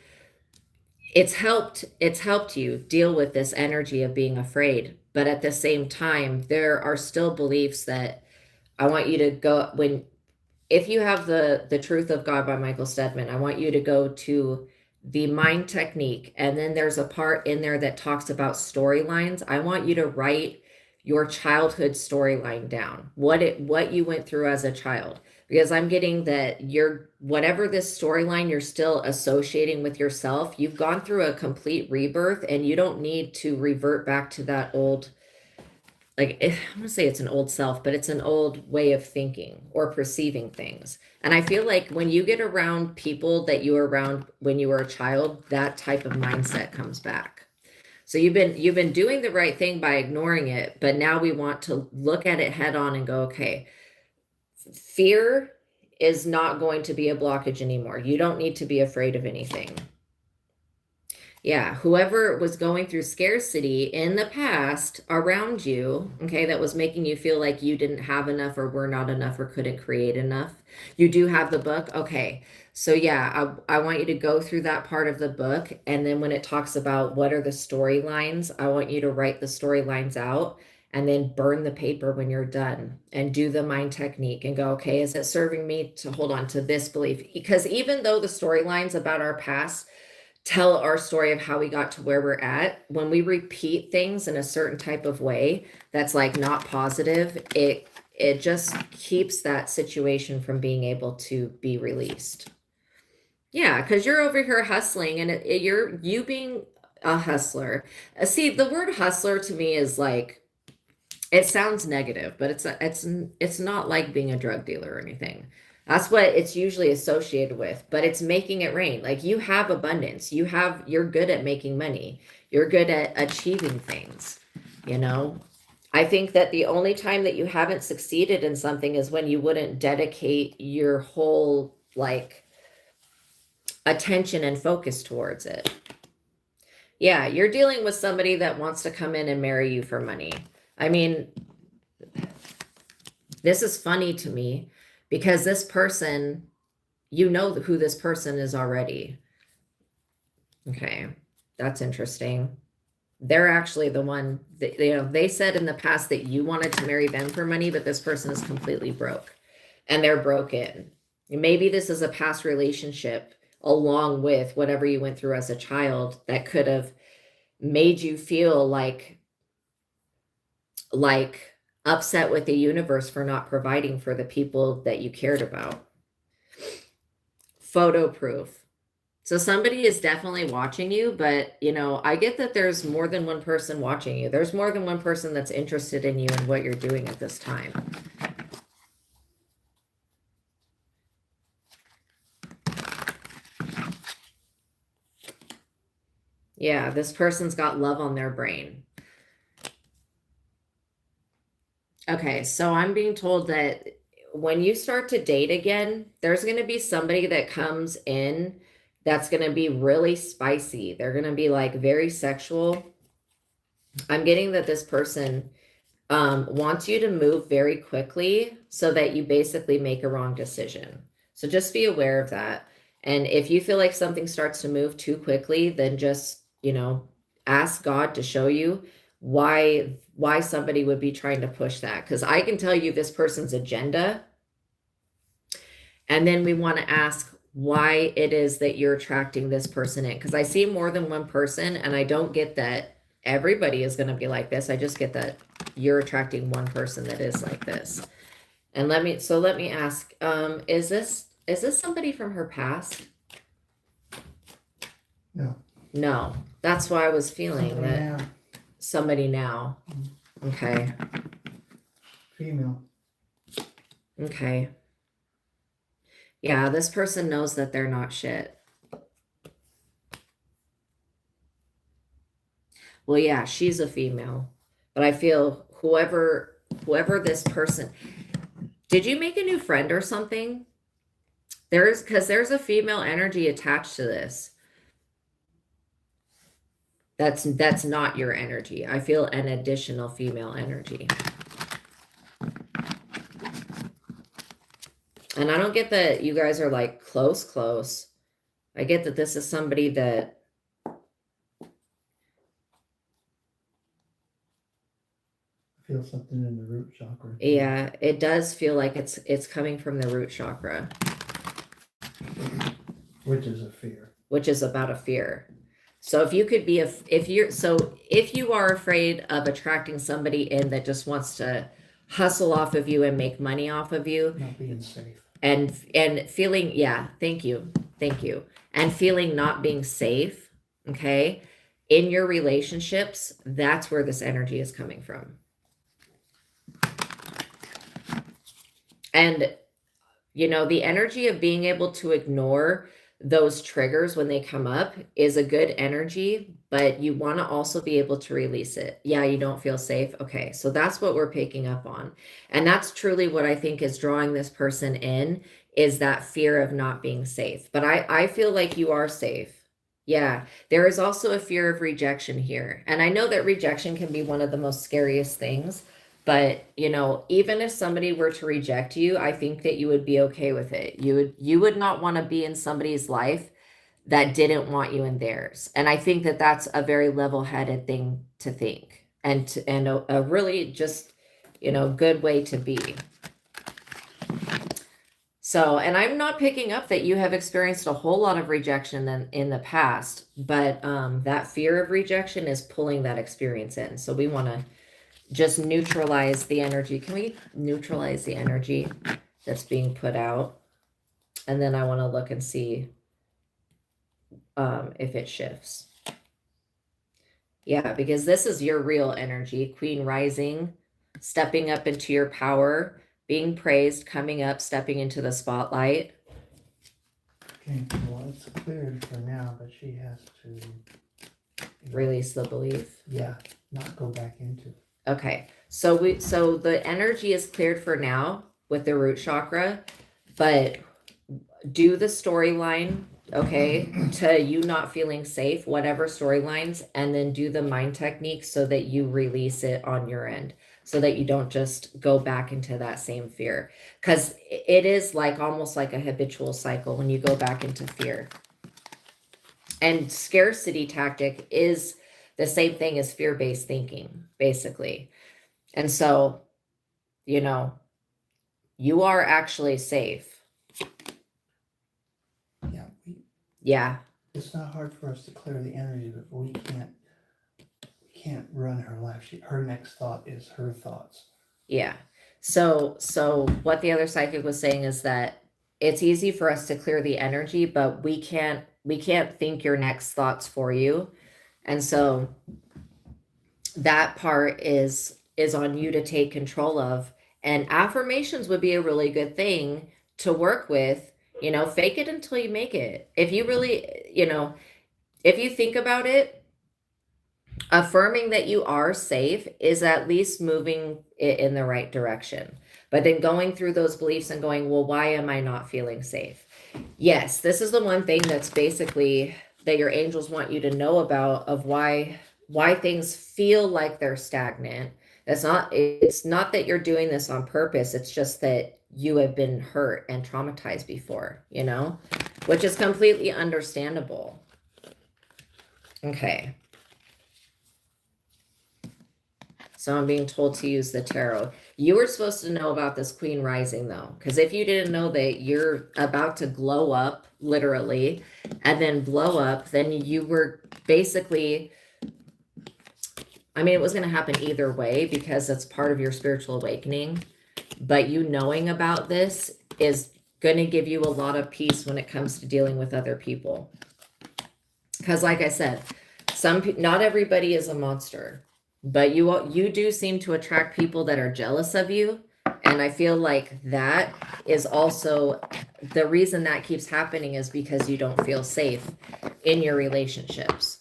it's helped you deal with this energy of being afraid. But at the same time, there are still beliefs that I want you to go, if you have the Truth of God by Michael STEADMAN, I want you to go to the mind technique. And then there's a part in there that talks about storylines. I want you to write your childhood storyline down, what you went through as a child, because I'm getting that whatever this storyline you're still associating with yourself, you've gone through a complete rebirth, and you don't need to revert back to that old, like, I'm gonna say it's an old self, but it's an old way of thinking or perceiving things. And I feel like when you get around people that you were around when you were a child, that type of mindset comes back. So you've been doing the right thing by ignoring it, but now we want to look at it head on and go, okay, fear is not going to be a blockage anymore. You don't need to be afraid of anything. Yeah, whoever was going through scarcity in the past around you, okay, that was making you feel like you didn't have enough or were not enough or couldn't create enough. You do have the book. Okay. So yeah, I want you to go through that part of the book. And then when it talks about what are the storylines, I want you to write the storylines out and then burn the paper when you're done and do the mind technique and go, okay, is it serving me to hold on to this belief? Because even though the storylines about our past tell our story of how we got to where we're at, when we repeat things in a certain type of way that's like not positive, it just keeps that situation from being able to be released. Yeah, because you're over here hustling, and you being a hustler. See, the word hustler to me is like, it sounds negative, but it's not like being a drug dealer or anything. That's what it's usually associated with, but it's making it rain. Like you have abundance. You're good at making money. You're good at achieving things, you know? I think that the only time that you haven't succeeded in something is when you wouldn't dedicate your whole like attention and focus towards it. Yeah, you're dealing with somebody that wants to come in and marry you for money. I mean, this is funny to me because this person, you know who this person is already. Okay, that's interesting. They're actually the one that, you know, they said in the past that you wanted to marry them for money, but this person is completely broke and they're broken. Maybe this is a past relationship along with whatever you went through as a child that could have made you feel like upset with the universe for not providing for the people that you cared about. Photo proof. So somebody is definitely watching you, but you know, I get that there's more than one person watching you. There's more than one person that's interested in you and what you're doing at this time. Yeah, this person's got love on their brain. Okay, so I'm being told that when you start to date again, there's going to be somebody that comes in that's going to be really spicy. They're going to be like very sexual. I'm getting that this person wants you to move very quickly so that you basically make a wrong decision. So just be aware of that. And if you feel like something starts to move too quickly, then just, you know, ask God to show you why somebody would be trying to push that. Because I can tell you this person's agenda. And then we want to ask why it is that you're attracting this person in. Because I see more than one person, and I don't get that everybody is going to be like this. I just get that you're attracting one person that is like this. And let me ask, is this somebody from her past? No. No. That's why I was feeling that somebody now. Okay. Female. Okay. Yeah, this person knows that they're not shit. Well, yeah, she's a female. But I feel whoever this person, did you make a new friend or something? Because there's a female energy attached to this. That's not your energy. I feel an additional female energy. And I don't get that you guys are like close. I get that this is somebody that I feel something in the root chakra. Yeah, it does feel like it's coming from the root chakra. Which is a fear. Which is about a fear. So if you are afraid of attracting somebody in that just wants to hustle off of you and make money off of you, not being safe, and feeling, yeah, thank you, and feeling not being safe, okay, in your relationships, that's where this energy is coming from. And you know, the energy of being able to ignore those triggers when they come up is a good energy, but you want to also be able to release it. Yeah, you don't feel safe. Okay, so that's what we're picking up on. And that's truly what I think is drawing this person in, is that fear of not being safe. But I feel like you are safe. Yeah, there is also a fear of rejection here. And I know that rejection can be one of the most scariest things. But, you know, even if somebody were to reject you, I think that you would be okay with it. You would not want to be in somebody's life that didn't want you in theirs. And I think that that's a very level-headed thing to think, and a really just, you know, good way to be. So, and I'm not picking up that you have experienced a whole lot of rejection in the past, but that fear of rejection is pulling that experience in. So we want to just neutralize the energy. Can we neutralize the energy that's being put out? And then I want to look and see if it shifts. Yeah, because this is your real energy. Queen rising, stepping up into your power, being praised, coming up, stepping into the spotlight. Okay, well, it's cleared for now, but she has to Release the belief. Yeah, not go back into it. Okay, so the energy is cleared for now with the root chakra, but do the storyline, okay, to you not feeling safe, whatever storylines, and then do the mind technique so that you release it on your end, so that you don't just go back into that same fear, because it is like almost like a habitual cycle when you go back into fear. And scarcity tactic is the same thing as fear-based thinking, basically. And so, you know, you are actually safe. Yeah. It's not hard for us to clear the energy, but we can't run her life. Her next thought is her thoughts. Yeah. So what the other psychic was saying is that it's easy for us to clear the energy, but we can't think your next thoughts for you. And so that part is on you to take control of. And affirmations would be a really good thing to work with. You know, fake it until you make it. If you really, you know, if you think about it, affirming that you are safe is at least moving it in the right direction. But then going through those beliefs and going, well, why am I not feeling safe? Yes, this is the one thing that's basically that your angels want you to know about, of why things feel like they're stagnant. It's not that you're doing this on purpose. It's just that you have been hurt and traumatized before, you know, which is completely understandable. Okay. So I'm being told to use the tarot. You were supposed to know about this Queen rising though, because if you didn't know that you're about to glow up, literally, and then blow up, then you were basically, I mean, it was going to happen either way because it's part of your spiritual awakening. But you knowing about this is going to give you a lot of peace when it comes to dealing with other people. Because like I said, not everybody is a monster, but you do seem to attract people that are jealous of you. And I feel like that is also the reason that keeps happening, is because you don't feel safe in your relationships.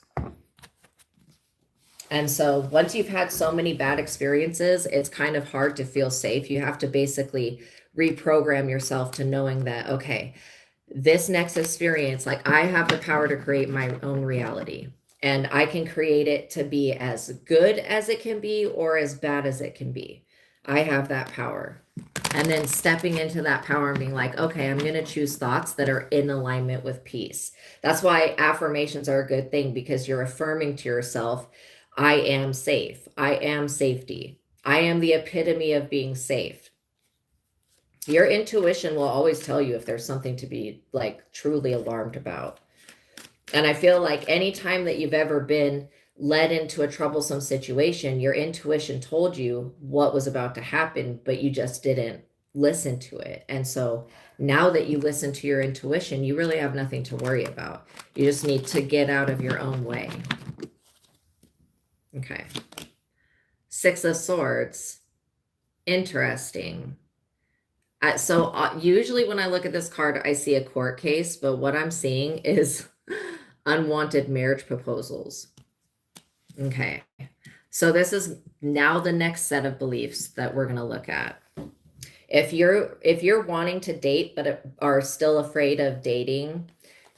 And so once you've had so many bad experiences, it's kind of hard to feel safe. You have to basically reprogram yourself to knowing that, okay, this next experience, like I have the power to create my own reality, and I can create it to be as good as it can be or as bad as it can be. I have that power. And then stepping into that power and being like, okay, I'm going to choose thoughts that are in alignment with peace. That's why affirmations are a good thing, because you're affirming to yourself, I am safe. I am safety. I am the epitome of being safe. Your intuition will always tell you if there's something to be like truly alarmed about. And I feel like anytime that you've ever been led into a troublesome situation, your intuition told you what was about to happen, but you just didn't listen to it. And so now that you listen to your intuition, you really have nothing to worry about. You just need to get out of your own way. Okay. 6 of Swords. Interesting. Usually when I look at this card, I see a court case, but what I'm seeing is unwanted marriage proposals. Okay. So this is now the next set of beliefs that we're going to look at. If you're wanting to date but are still afraid of dating,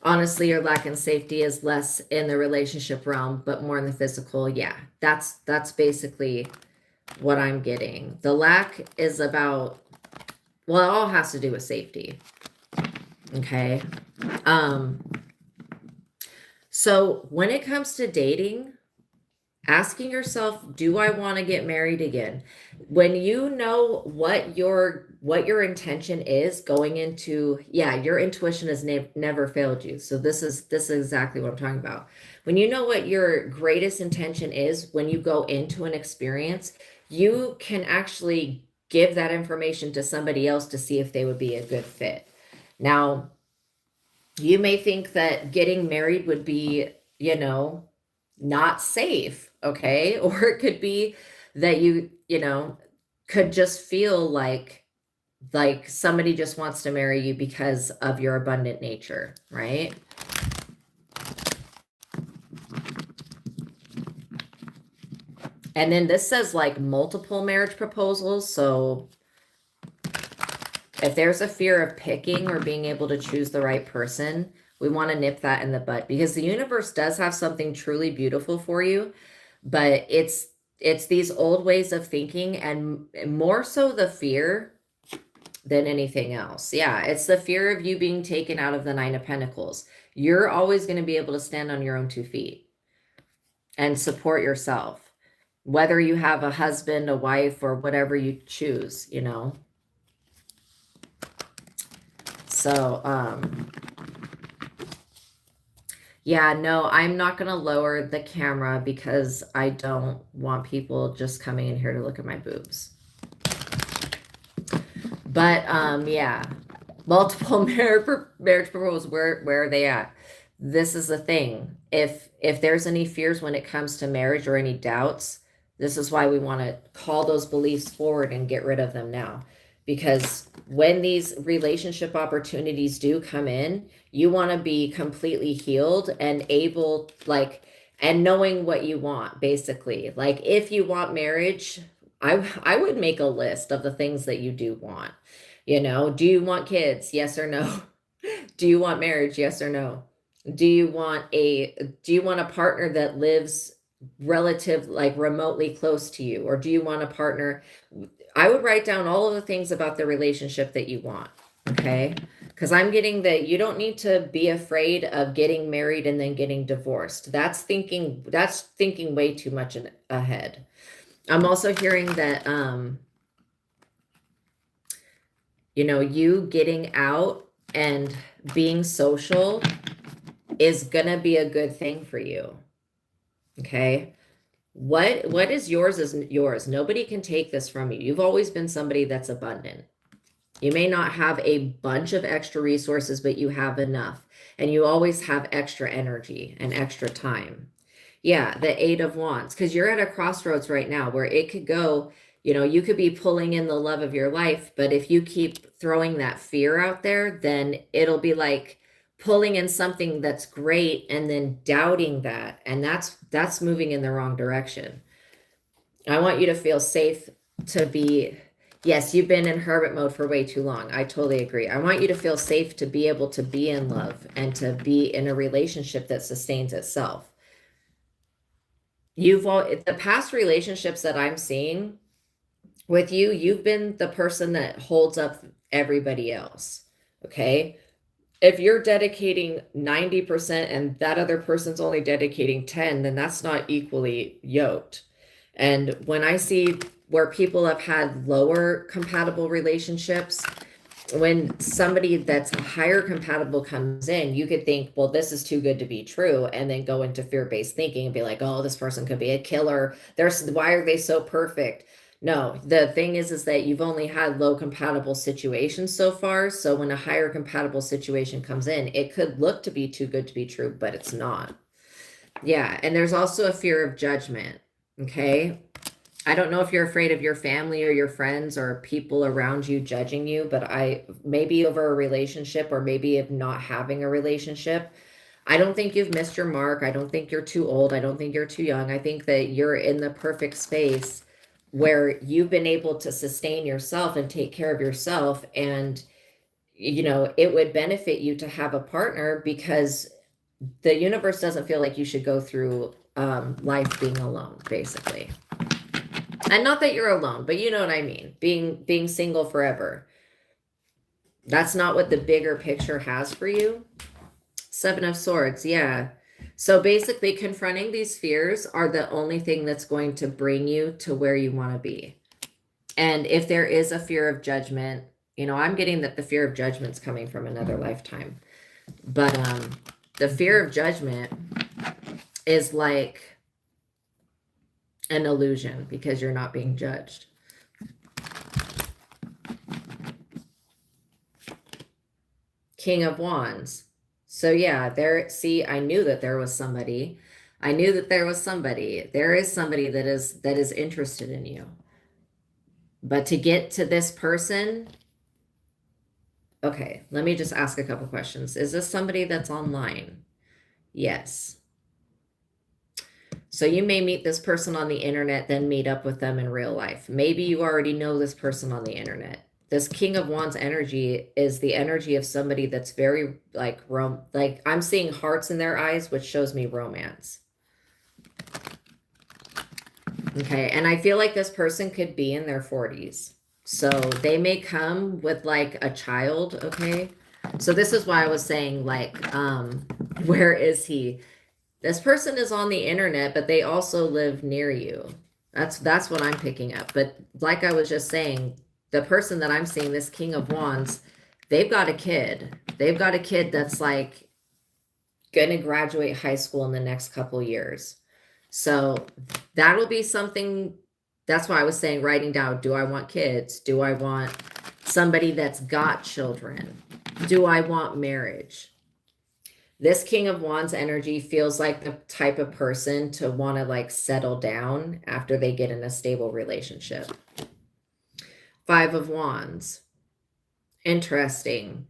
honestly, your lack in safety is less in the relationship realm, but more in the physical. Yeah, that's basically what I'm getting. The lack is about, well, it all has to do with safety. Okay. So when it comes to dating, asking yourself, do I want to get married again? When you know what your intention is going into, yeah, your intuition has never failed you. So this is exactly what I'm talking about. When you know what your greatest intention is when you go into an experience, you can actually give that information to somebody else to see if they would be a good fit. Now, you may think that getting married would be, not safe, okay? Or it could be that you could just feel like somebody just wants to marry you because of your abundant nature, right? And then this says like multiple marriage proposals. So if there's a fear of picking or being able to choose the right person, we want to nip that in the bud, because the universe does have something truly beautiful for you, but it's these old ways of thinking, and more so the fear than anything else. Yeah, it's the fear of you being taken out of the Nine of Pentacles. You're always going to be able to stand on your own 2 feet and support yourself, whether you have a husband, a wife, or whatever you choose, So, yeah, no, I'm not going to lower the camera because I don't want people just coming in here to look at my boobs. But, yeah, multiple marriage proposals, where are they at? This is the thing. If there's any fears when it comes to marriage or any doubts, this is why we want to call those beliefs forward and get rid of them now. Because when these relationship opportunities do come in, you want to be completely healed and able, and knowing what you want, basically. Like, if you want marriage, I would make a list of the things that you do want. Do you want kids? Yes or no? Do you want marriage? Yes or no? Do you want a partner that lives remotely close to you? Or do you want a partner? I would write down all of the things about the relationship that you want, okay? Because I'm getting that you don't need to be afraid of getting married and then getting divorced. That's thinking way too much ahead. I'm also hearing that, you getting out and being social is gonna be a good thing for you, okay? What is yours is yours. Nobody can take this from you. You've always been somebody that's abundant. You may not have a bunch of extra resources, but you have enough. And you always have extra energy and extra time. Yeah, the 8 of Wands, because you're at a crossroads right now where it could go, you could be pulling in the love of your life, but if you keep throwing that fear out there, then it'll be like pulling in something that's great and then doubting that, and that's moving in the wrong direction. I want you to feel safe to be, yes, you've been in hermit mode for way too long. I totally agree. I want you to feel safe to be able to be in love and to be in a relationship that sustains itself. The past relationships that I'm seeing with you, you've been the person that holds up everybody else, okay? If you're dedicating 90% and that other person's only dedicating 10, then that's not equally yoked. And when I see where people have had lower compatible relationships, when somebody that's higher compatible comes in, you could think, well, this is too good to be true, and then go into fear-based thinking and be like, oh, this person could be a killer. Why are they so perfect? No, the thing is that you've only had low compatible situations so far. So when a higher compatible situation comes in, it could look to be too good to be true, but it's not. Yeah. And there's also a fear of judgment. Okay. I don't know if you're afraid of your family or your friends or people around you judging you, but maybe over a relationship or maybe of not having a relationship. I don't think you've missed your mark. I don't think you're too old. I don't think you're too young. I think that you're in the perfect space where you've been able to sustain yourself and take care of yourself. And, it would benefit you to have a partner because the universe doesn't feel like you should go through life being alone, basically. And not that you're alone, but you know what I mean. Being single forever. That's not what the bigger picture has for you. 7 of Swords, yeah. So basically, confronting these fears are the only thing that's going to bring you to where you want to be. And if there is a fear of judgment, I'm getting that the fear of judgment's coming from another lifetime. But the fear of judgment is like an illusion because you're not being judged. King of Wands. So yeah, I knew that there was somebody. I knew that there was somebody. There is somebody that is interested in you. But to get to this person, okay, let me just ask a couple questions. Is this somebody that's online? Yes. So you may meet this person on the internet, then meet up with them in real life. Maybe you already know this person on the internet. This King of Wands energy is the energy of somebody that's very like I'm seeing hearts in their eyes, which shows me romance. Okay, and I feel like this person could be in their 40s. So they may come with like a child, okay? So this is why I was saying like, where is he? This person is on the internet, but they also live near you. That's what I'm picking up. But like I was just saying, the person that I'm seeing, this King of Wands, they've got a kid. They've got a kid that's like going to graduate high school in the next couple years. So that'll be something. That's why I was saying, writing down, do I want kids? Do I want somebody that's got children? Do I want marriage? This King of Wands energy feels like the type of person to want to like settle down after they get in a stable relationship. 5 of Wands. Interesting.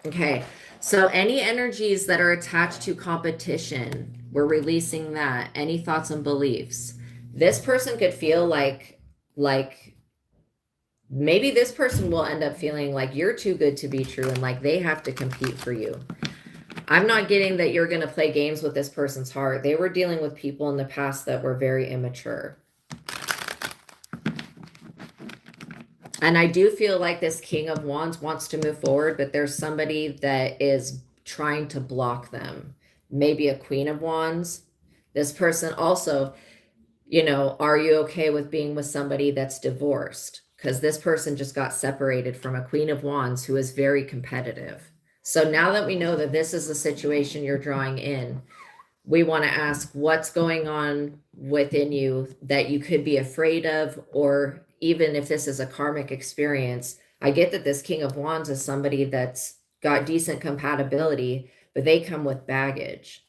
Okay, so any energies that are attached to competition, we're releasing that. Any thoughts and beliefs? This person could feel like maybe this person will end up feeling like you're too good to be true and like they have to compete for you. I'm not getting that you're going to play games with this person's heart. They were dealing with people in the past that were very immature. And I do feel like this King of Wands wants to move forward, but there's somebody that is trying to block them. Maybe a Queen of Wands. This person also, are you okay with being with somebody that's divorced? Because this person just got separated from a Queen of Wands who is very competitive. So now that we know that this is the situation you're drawing in, we want to ask what's going on within you that you could be afraid of, or even if this is a karmic experience. I get that this King of Wands is somebody that's got decent compatibility, but they come with baggage.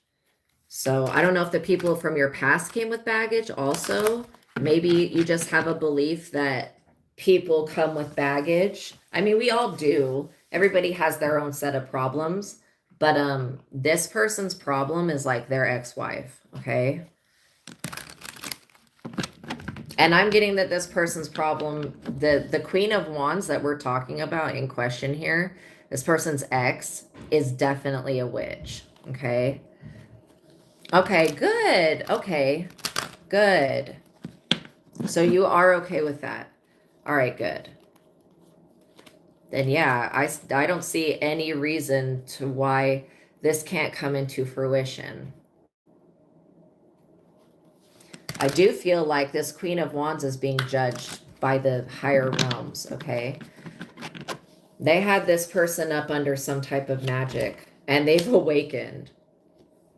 So I don't know if the people from your past came with baggage also. Maybe you just have a belief that people come with baggage. I mean, we all do. Everybody has their own set of problems. But this person's problem is like their ex-wife, okay? And I'm getting that this person's problem, the Queen of Wands that we're talking about in question here, this person's ex is definitely a witch, okay? Okay, good. Okay, good. So you are okay with that. All right, good. Then yeah, I don't see any reason to why this can't come into fruition. I do feel like this Queen of Wands is being judged by the higher realms, okay? They had this person up under some type of magic, and they've awakened.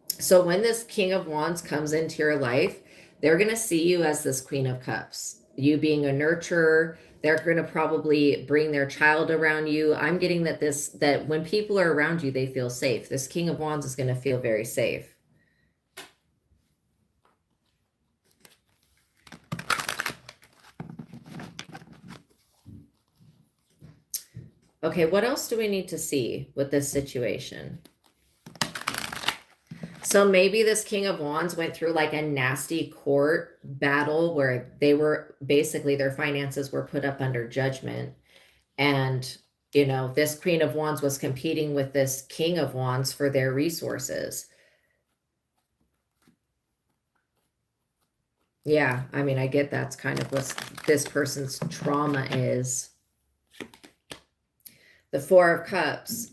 So when this King of Wands comes into your life, they're going to see you as this Queen of Cups. You being a nurturer, they're going to probably bring their child around you. I'm getting that when people are around you, they feel safe. This King of Wands is going to feel very safe. Okay, what else do we need to see with this situation? So maybe this King of Wands went through like a nasty court battle where they were basically their finances were put up under judgment. And, you know, this Queen of Wands was competing with this King of Wands for their resources. Yeah, I mean, I get that's kind of what this person's trauma is. The Four of Cups.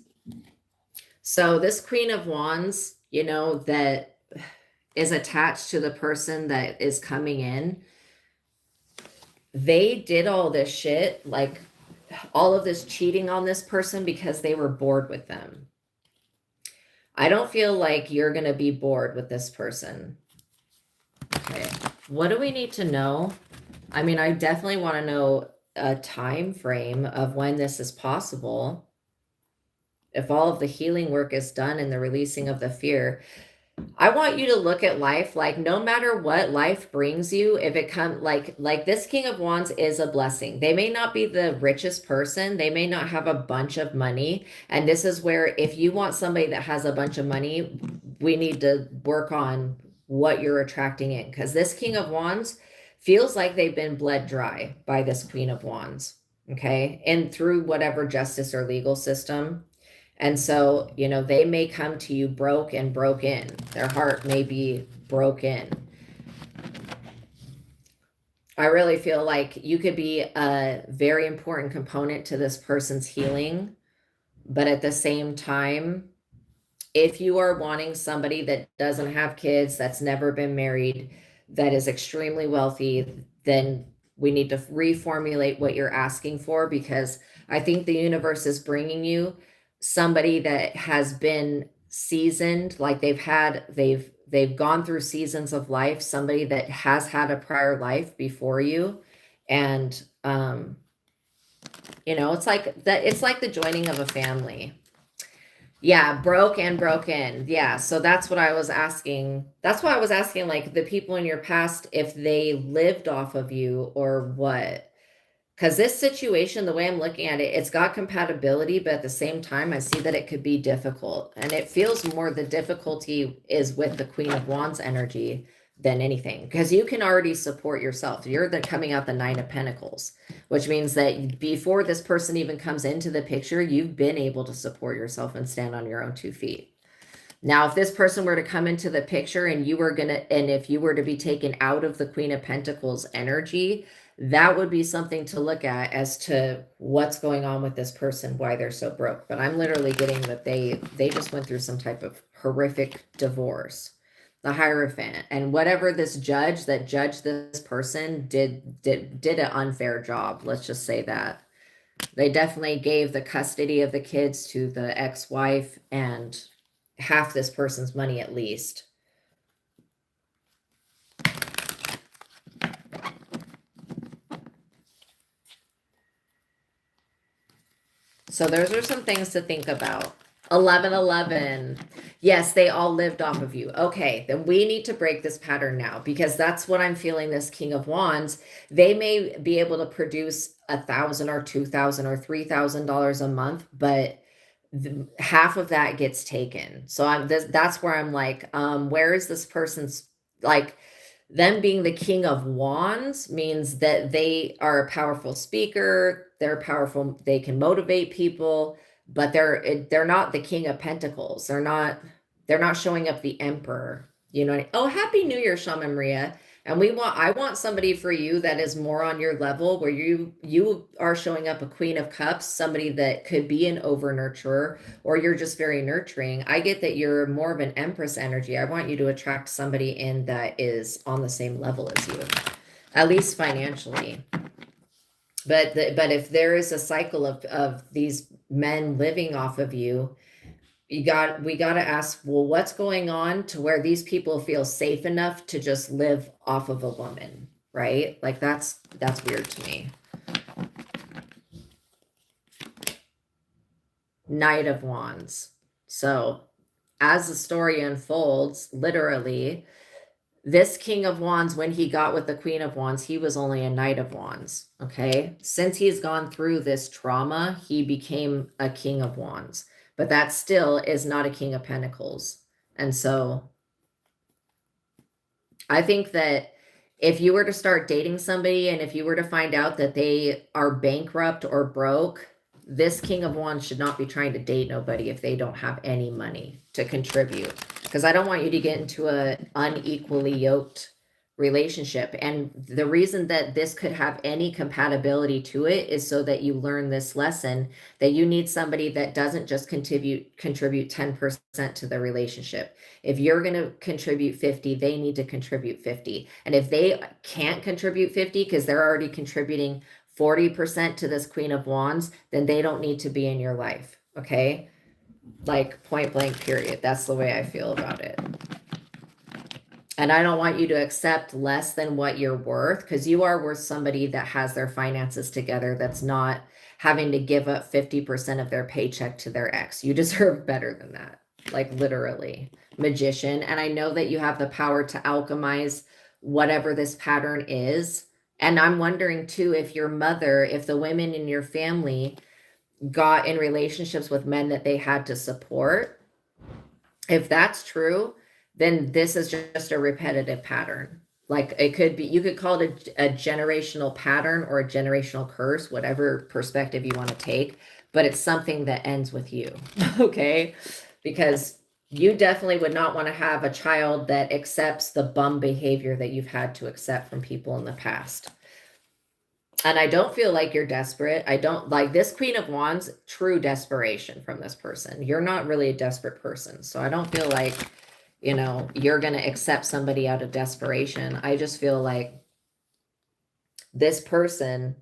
So this Queen of Wands, you know, that is attached to the person that is coming in, they did all this shit, like all of this cheating on this person because they were bored with them. I don't feel like you're going to be bored with this person. Okay. What do we need to know? I mean, I definitely want to know a time frame of when this is possible. If all of the healing work is done and the releasing of the fear, I want you to look at life like no matter what life brings you, if it comes like this King of Wands is a blessing. They may not be the richest person. They may not have a bunch of money. And this is where if you want somebody that has a bunch of money, we need to work on what you're attracting in. Because this King of Wands feels like they've been bled dry by this Queen of Wands. Okay. And through whatever justice or legal system. And so, you know, they may come to you broke and broken. Their heart may be broken. I really feel like you could be a very important component to this person's healing. But at the same time, if you are wanting somebody that doesn't have kids, that's never been married, that is extremely wealthy, then we need to reformulate what you're asking for, because I think the universe is bringing you somebody that has been seasoned, like they've gone through seasons of life, somebody that has had a prior life before you. And you know, it's like the joining of a family. Yeah, broke and broken. Yeah, so that's what I was asking. That's why I was asking, like, the people in your past, if they lived off of you or what. Because this situation, the way I'm looking at it, it's got compatibility, but at the same time, I see that it could be difficult. And it feels more the difficulty is with the Queen of Wands energy than anything. Because you can already support yourself. You're coming out the Nine of Pentacles, which means that before this person even comes into the picture, you've been able to support yourself and stand on your own 2 feet. Now, if this person were to come into the picture and if you were to be taken out of the Queen of Pentacles energy, that would be something to look at as to what's going on with this person, why they're so broke. But I'm literally getting that they just went through some type of horrific divorce. The Hierophant, and whatever this judge that judged this person did an unfair job. Let's just say that. They definitely gave the custody of the kids to the ex-wife and half this person's money at least. So those are some things to think about. 1111. Yes, they all lived off of you. Okay, then we need to break this pattern now, because that's what I'm feeling this King of Wands. They may be able to produce $1,000 or $2,000 or $3,000 a month, but half of that gets taken. So that's where I'm like, where is this person's, like, them being the King of Wands means that they are a powerful speaker. They're powerful. They can motivate people, but they're not the King of Pentacles. They're not showing up the Emperor. You know, oh, Happy New Year, Shaman Maria. And I want somebody for you that is more on your level, where you are showing up a Queen of Cups, somebody that could be an over nurturer, or you're just very nurturing. I get that you're more of an Empress energy. I want you to attract somebody in that is on the same level as you, at least financially. But if there is a cycle of these men living off of you, we got to ask, well, what's going on to where these people feel safe enough to just live off of a woman, right? Like that's weird to me. Knight of Wands. So as the story unfolds, literally, This King of Wands, when he got with the Queen of Wands, he was only a Knight of Wands, okay? Since he's gone through this trauma, he became a King of Wands. But that still is not a King of Pentacles. And so I think that if you were to start dating somebody and if you were to find out that they are bankrupt or broke, this King of Wands should not be trying to date nobody if they don't have any money to contribute. Because I don't want you to get into an unequally yoked relationship. And the reason that this could have any compatibility to it is so that you learn this lesson that you need somebody that doesn't just contribute 10% to the relationship. If you're going to contribute 50, they need to contribute 50. And if they can't contribute 50 because they're already contributing 40% to this Queen of Wands, then they don't need to be in your life. Okay? Like point blank period. That's the way I feel about it. And I don't want you to accept less than what you're worth, because you are worth somebody that has their finances together, that's not having to give up 50% of their paycheck to their ex. You deserve better than that. Like literally. Magician. And I know that you have the power to alchemize whatever this pattern is. And I'm wondering too, if your mother, if the women in your family got in relationships with men that they had to support, if that's true, then this is just a repetitive pattern. Like it could be, you could call it a generational pattern or a generational curse, whatever perspective you want to take, but it's something that ends with you. Okay? Because you definitely would not want to have a child that accepts the bum behavior that you've had to accept from people in the past. And I don't feel like you're desperate. I don't like this Queen of Wands, true desperation from this person. You're not really a desperate person. So I don't feel like, you know, you're going to accept somebody out of desperation. I just feel like this person,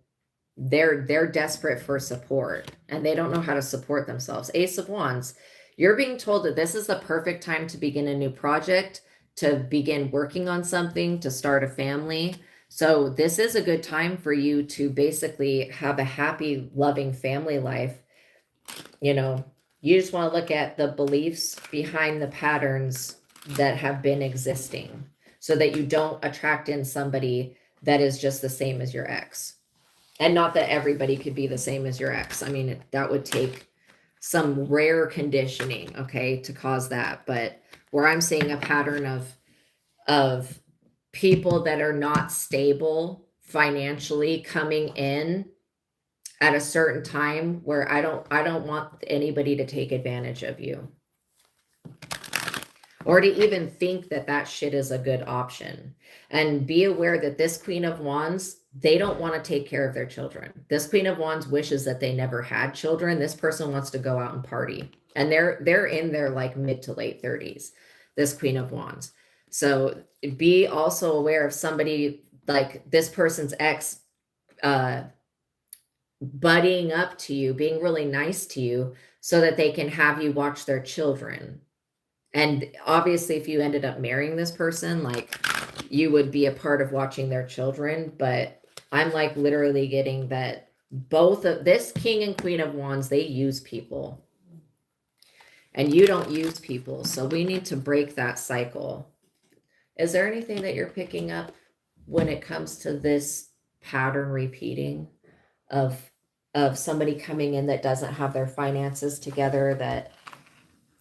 they're desperate for support and they don't know how to support themselves. Ace of Wands, you're being told that this is the perfect time to begin a new project, to begin working on something, to start a family. So this is a good time for you to basically have a happy, loving family life. You know, you just want to look at the beliefs behind the patterns that have been existing so that you don't attract in somebody that is just the same as your ex. And not that everybody could be the same as your ex. I mean, that would take some rare conditioning, okay, to cause that. But where I'm seeing a pattern of people that are not stable financially coming in at a certain time where I don't want anybody to take advantage of you. Or to even think that that shit is a good option. And be aware that this Queen of Wands, they don't want to take care of their children. This Queen of Wands wishes that they never had children. This person wants to go out and party. And they're in their like mid to late 30s, this Queen of Wands. So be also aware of somebody like this person's ex buddying up to you, being really nice to you so that they can have you watch their children. And obviously, if you ended up marrying this person, like you would be a part of watching their children. But I'm like literally getting that both of this King and Queen of Wands, they use people. And you don't use people. So we need to break that cycle. Is there anything that you're picking up when it comes to this pattern repeating of somebody coming in that doesn't have their finances together, that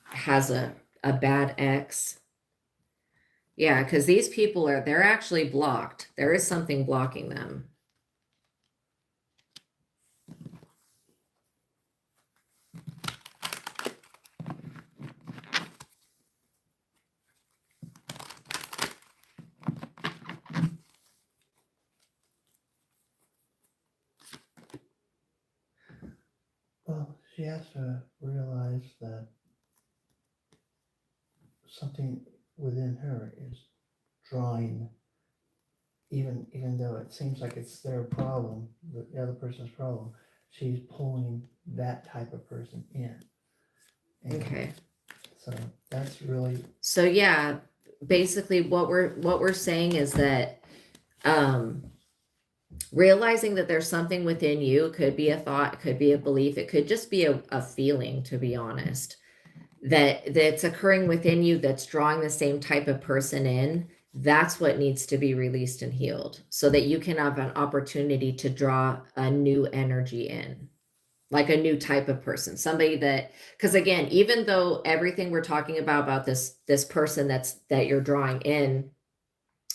has a bad ex? Yeah, because these people they're actually blocked. There is something blocking them. Well, she has to realize that something within her is drawing, even though it seems like it's their problem, the other person's problem, she's pulling that type of person in. And Okay. so that's really, So yeah, basically what we're saying is that realizing that there's something within you, could be a thought, could be a belief, it could just be a feeling, to be honest, that's occurring within you that's drawing the same type of person in That's what needs to be released and healed so that you can have an opportunity to draw a new energy in, like a new type of person, somebody that, because again, even though everything we're talking about this person that you're drawing in,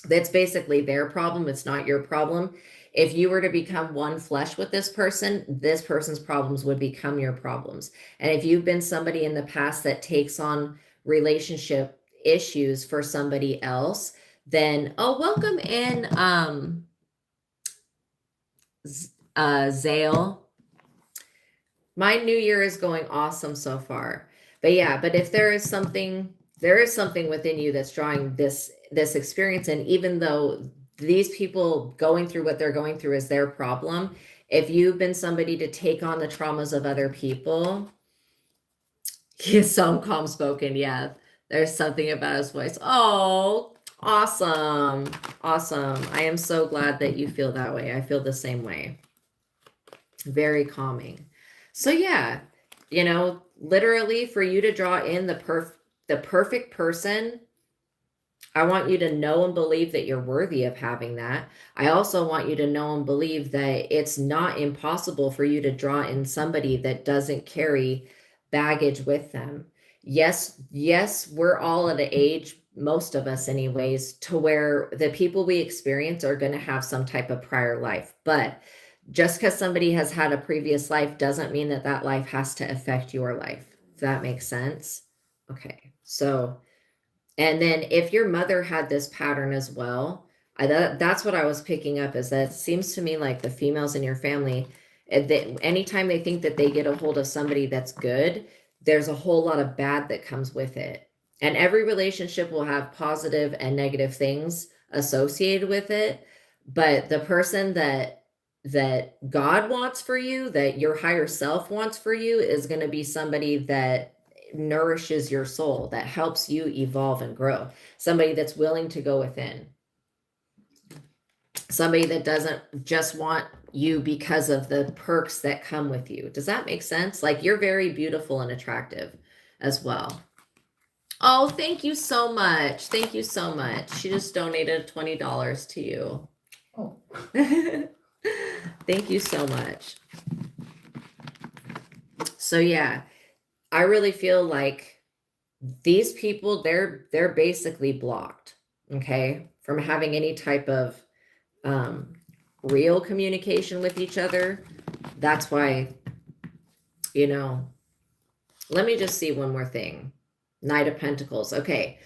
that's basically their problem, it's not your problem. If you were to become one flesh with this person's problems would become your problems. And if you've been somebody in the past that takes on relationship issues for somebody else, then welcome in Zale. My new year is going awesome so far. But yeah, but if there is something within you that's drawing this experience, and even though these people going through what they're going through is their problem, if you've been somebody to take on the traumas of other people, he's so calm spoken. Yeah, there's something about his voice. Oh, awesome. Awesome. I am so glad that you feel that way. I feel the same way. Very calming. So yeah, literally for you to draw in the perfect person, I want you to know and believe that you're worthy of having that. I also want you to know and believe that it's not impossible for you to draw in somebody that doesn't carry baggage with them. Yes, we're all at an age, most of us anyways, to where the people we experience are going to have some type of prior life. But just because somebody has had a previous life doesn't mean that life has to affect your life. If that makes sense. Okay. So, and then if your mother had this pattern as well, that's what I was picking up, is that it seems to me like the females in your family, anytime they think that they get a hold of somebody that's good, there's a whole lot of bad that comes with it. And every relationship will have positive and negative things associated with it. But the person that God wants for you, that your higher self wants for you, is going to be somebody that nourishes your soul, that helps you evolve and grow, somebody that's willing to go within, somebody that doesn't just want you because of the perks that come with you. Does that make sense? Like, you're very beautiful and attractive as well. Oh, thank you so much. Thank you so much. She just donated $20 to you. Oh. Thank you so much. So yeah, I really feel like these people, they're basically blocked, okay, from having any type of real communication with each other. That's why, let me just see one more thing. Knight of Pentacles. Okay.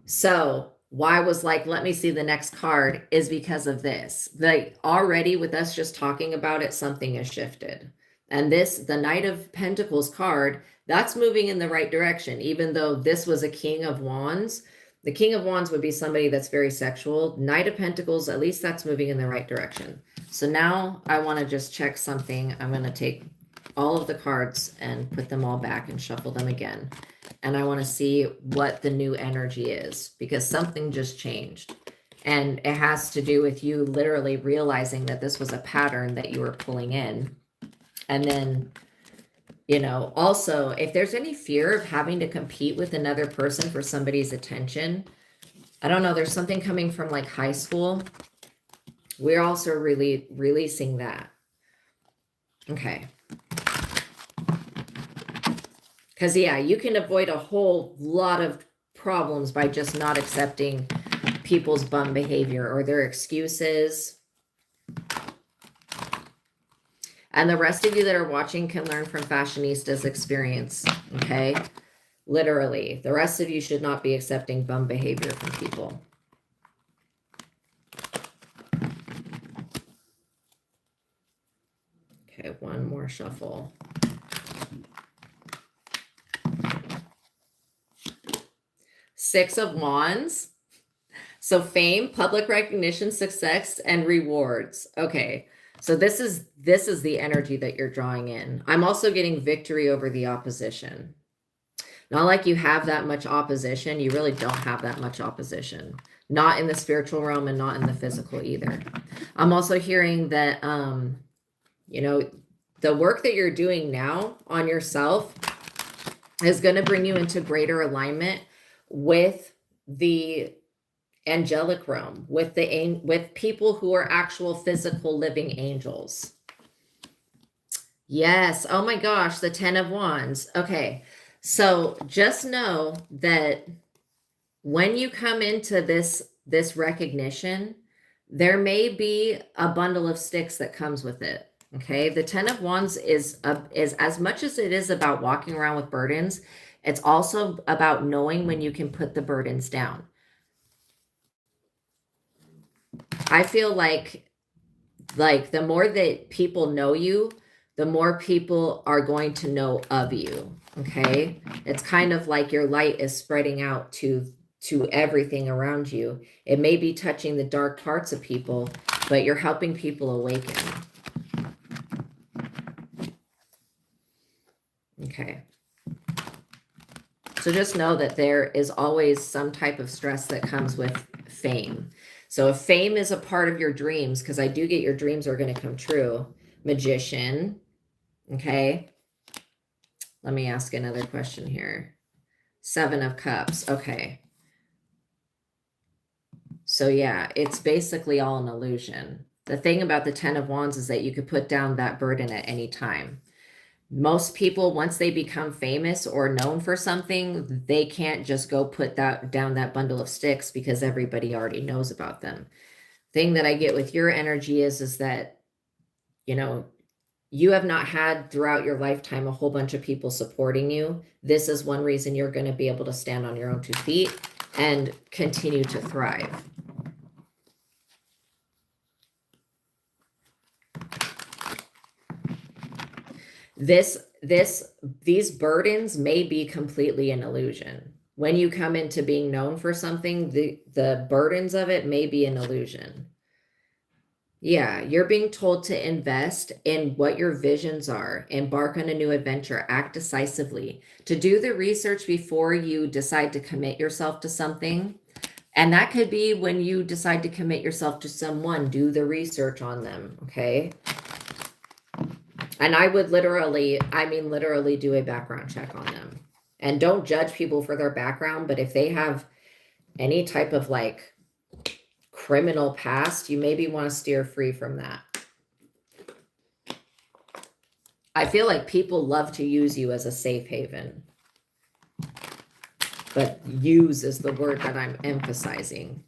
So why I was like, let me see the next card, is because of this. Like, already with us just talking about it, something has shifted. And the Knight of Pentacles card, that's moving in the right direction. Even though this was a King of Wands, the King of Wands would be somebody that's very sexual. Knight of Pentacles, at least that's moving in the right direction. So now I want to just check something. I'm going to take all of the cards and put them all back and shuffle them again. And I want to see what the new energy is, because something just changed. And it has to do with you literally realizing that this was a pattern that you were pulling in. And then, also, if there's any fear of having to compete with another person for somebody's attention, I don't know, there's something coming from like high school. We're also really releasing that. Okay. Because, yeah, you can avoid a whole lot of problems by just not accepting people's bum behavior or their excuses. And the rest of you that are watching can learn from Fashionista's experience, okay? Literally. The rest of you should not be accepting bum behavior from people. Okay, one more shuffle. Six of Wands. So fame, public recognition, success, and rewards. Okay. So this is the energy that you're drawing in. I'm also getting victory over the opposition. Not like you have that much opposition. You really don't have that much opposition. Not in the spiritual realm and not in the physical either. I'm also hearing that, the work that you're doing now on yourself is going to bring you into greater alignment with the angelic realm, with with people who are actual physical living angels. Yes. Oh my gosh, the 10 of Wands. Okay. So just know that when you come into this recognition, there may be a bundle of sticks that comes with it. Okay, the 10 of Wands is as much as it is about walking around with burdens, it's also about knowing when you can put the burdens down. I feel like the more that people know you, the more people are going to know of you. Okay, it's kind of like your light is spreading out to everything around you. It may be touching the dark parts of people, but you're helping people awaken. Okay. So just know that there is always some type of stress that comes with fame. So if fame is a part of your dreams, because I do get your dreams are going to come true, Magician. Okay. Let me ask another question here. 7 of Cups. Okay. So yeah, it's basically all an illusion. The thing about the 10 of Wands is that you could put down that burden at any time. Most people, once they become famous or known for something, they can't just go put down that bundle of sticks because everybody already knows about them. Thing that I get with your energy is that, you know, you have not had throughout your lifetime a whole bunch of people supporting you. This is one reason you're going to be able to stand on your own 2 feet and continue to thrive. These burdens may be completely an illusion. When you come into being known for something, the burdens of it may be an illusion. Yeah, you're being told to invest in what your visions are, embark on a new adventure, act decisively, to do the research before you decide to commit yourself to something. And that could be when you decide to commit yourself to someone, do the research on them, okay? And I would literally do a background check on them. And don't judge people for their background, but if they have any type of like criminal past, you maybe want to steer free from that. I feel like people love to use you as a safe haven. But use is the word that I'm emphasizing.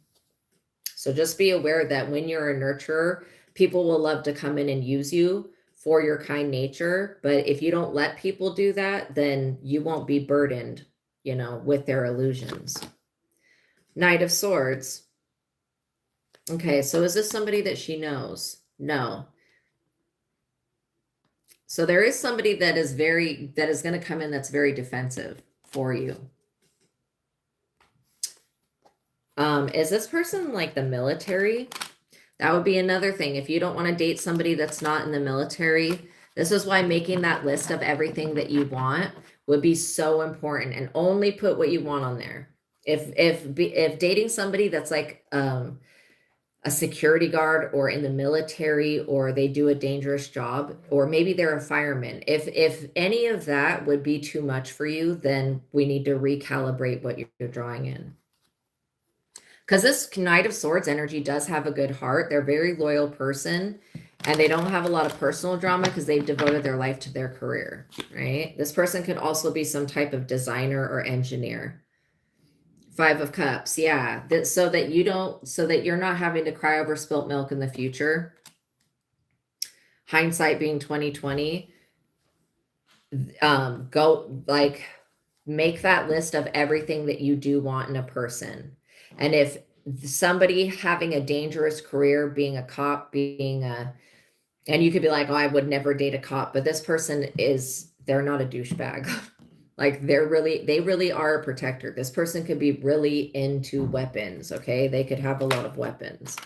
So just be aware that when you're a nurturer, people will love to come in and use you for your kind nature. But if you don't let people do that, then you won't be burdened, you know, with their illusions. Knight of Swords. Okay, so is this somebody that she knows? No. So there is somebody that is going to come in that's very defensive for you. Is this person like the military? That would be another thing. If you don't want to date somebody that's not in the military, this is why making that list of everything that you want would be so important, and only put what you want on there. If dating somebody that's like a security guard or in the military, or they do a dangerous job, or maybe they're a fireman, if any of that would be too much for you, then we need to recalibrate what you're drawing in. Because this Knight of Swords energy does have a good heart. They're a very loyal person, and they don't have a lot of personal drama because they've devoted their life to their career, right? This person could also be some type of designer or engineer. 5 of Cups, yeah. So that you're not having to cry over spilt milk in the future. Hindsight being 2020. Go like make that list of everything that you do want in a person. And if somebody having a dangerous career, being a cop, and you could be like, oh, I would never date a cop, but this person they're not a douchebag. Like they really are a protector. This person could be really into weapons, okay? They could have a lot of weapons.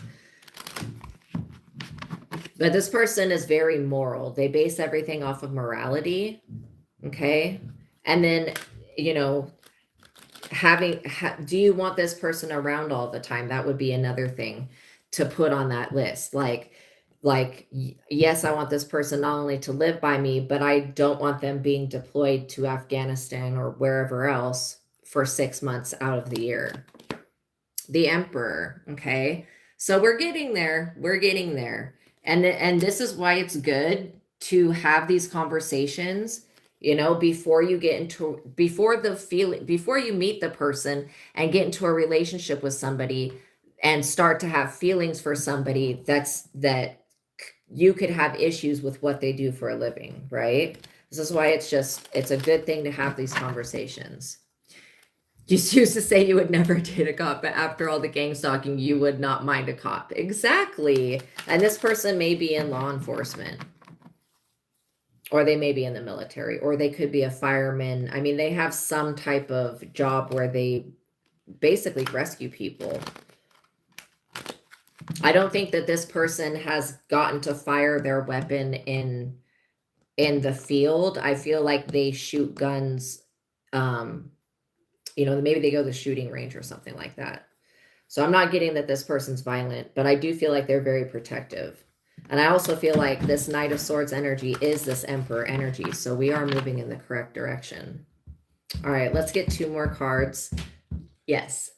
But this person is very moral. They base everything off of morality, okay? And then, you know, do you want this person around all the time? That would be another thing to put on that list. Like, yes, I want this person not only to live by me, but I don't want them being deployed to Afghanistan or wherever else for 6 months out of the year. the Emperor. Okay. So we're getting there. We're getting there. And this is why it's good to have these conversations, you know, before you get into, before you meet the person and get into a relationship with somebody and start to have feelings for somebody that you could have issues with what they do for a living, right? This is why it's a good thing to have these conversations. You used to say you would never date a cop, but after all the gang stalking, you would not mind a cop. Exactly. And this person may be in law enforcement, or they may be in the military, or they could be a fireman. I mean, they have some type of job where they basically rescue people. I don't think that this person has gotten to fire their weapon in the field. I feel like they shoot guns, you know, maybe they go to the shooting range or something like that. So I'm not getting that this person's violent, but I do feel like they're very protective. And I also feel like this Knight of Swords energy is this Emperor energy. So we are moving in the correct direction. All right, let's get 2 more cards. Yes.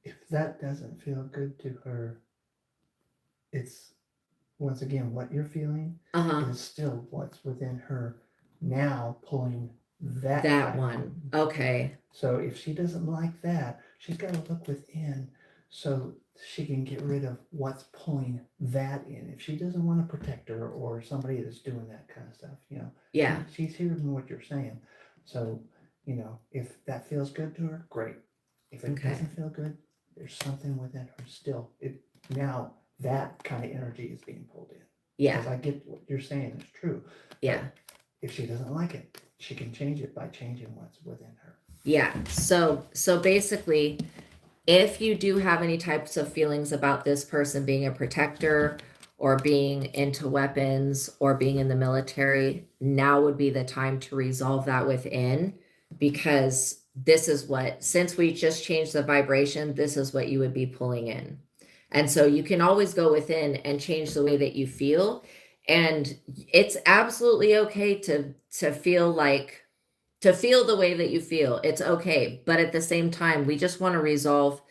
If that doesn't feel good to her, it's, once again, what you're feeling is still what's within her now pulling that one. Okay. So if she doesn't like that, she's got to look within so she can get rid of what's pulling that in. If she doesn't want a protector or somebody that's doing that kind of stuff, you know, Yeah. she's hearing what you're saying. So, you know, if that feels good to her, great. If it doesn't feel good, there's something within her still. Now that kind of energy is being pulled in. Yeah. Because I get what you're saying is true. Yeah. But if she doesn't like it, she can change it by changing what's within her. Yeah. So basically, if you do have any types of feelings about this person being a protector or being into weapons or being in the military, now would be the time to resolve that within, because this is what, since we just changed the vibration, this is what you would be pulling in. And so you can always go within and change the way that you feel. And it's absolutely okay to feel like, to feel the way that you feel. It's okay. But at the same time, we just want to resolve,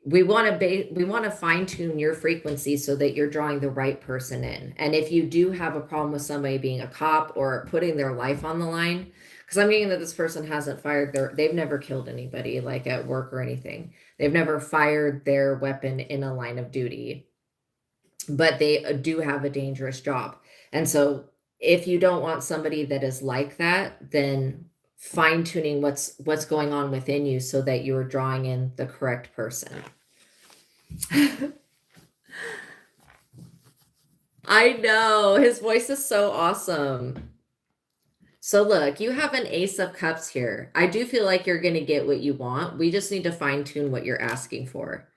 we want to fine tune your frequency so that you're drawing the right person in. And if you do have a problem with somebody being a cop or putting their life on the line, because I'm meaning that this person hasn't they've never killed anybody like at work or anything. They've never fired their weapon in a line of duty, but they do have a dangerous job. And so if you don't want somebody that is like that, then fine tuning what's going on within you so that you are drawing in the correct person. I know, his voice is so awesome. So look, you have an Ace of Cups here. I do feel like you're going to get what you want. We just need to fine tune what you're asking for,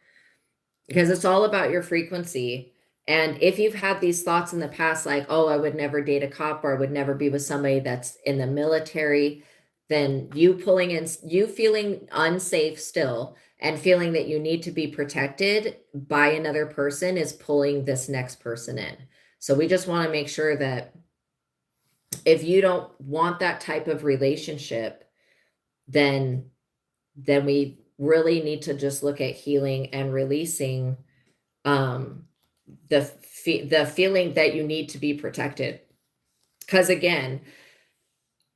because it's all about your frequency. And if you've had these thoughts in the past, like, oh, I would never date a cop, or I would never be with somebody that's in the military, then you feeling unsafe still and feeling that you need to be protected by another person is pulling this next person in. So we just want to make sure that if you don't want that type of relationship, then we really need to just look at healing and releasing the feeling that you need to be protected. Because again,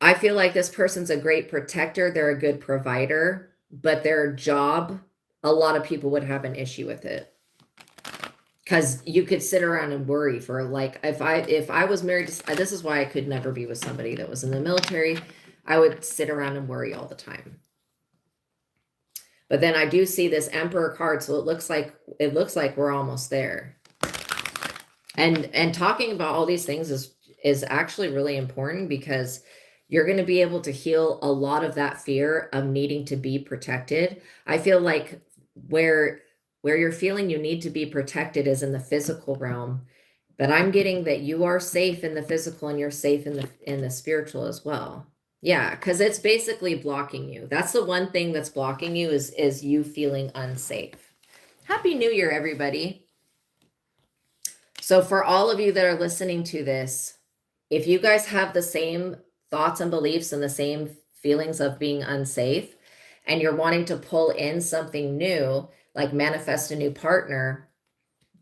I feel like this person's a great protector. They're a good provider, but their job, a lot of people would have an issue with it. Because you could sit around and worry for, like, if I was married to, this is why I could never be with somebody that was in the military. I would sit around and worry all the time. But then I do see this Emperor card, so it looks like we're almost there. And talking about all these things is actually really important, because you're going to be able to heal a lot of that fear of needing to be protected. I feel like where you're feeling you need to be protected is in the physical realm, but I'm getting that you are safe in the physical and you're safe in the spiritual as well. Yeah, because it's basically blocking you. That's the one thing that's blocking you is you feeling unsafe. Happy New Year, everybody. So for all of you that are listening to this, if you guys have the same thoughts and beliefs and the same feelings of being unsafe, and you're wanting to pull in something new, like manifest a new partner,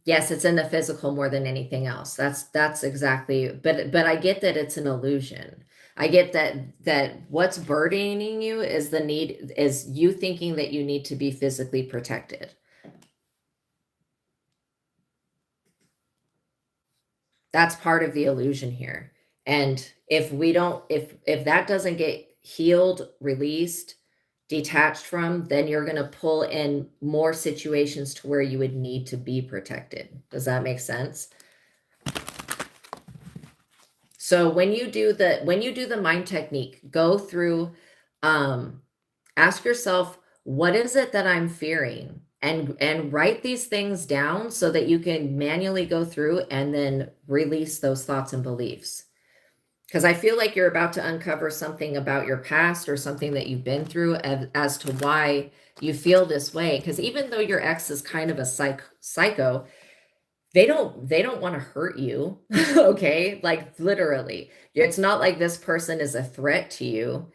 yes, it's in the physical more than anything else. That's exactly, but I get that it's an illusion. I get that what's burdening you is is you thinking that you need to be physically protected. That's part of the illusion here. And if that doesn't get healed, released, detached from, then you're going to pull in more situations to where you would need to be protected. Does that make sense? So when you do the mind technique, go through, ask yourself, what is it that I'm fearing? And write these things down so that you can manually go through and then release those thoughts and beliefs. Because I feel like you're about to uncover something about your past or something that you've been through as to why you feel this way. Because even though your ex is kind of a psycho, they don't want to hurt you. Okay, like literally, it's not like this person is a threat to you.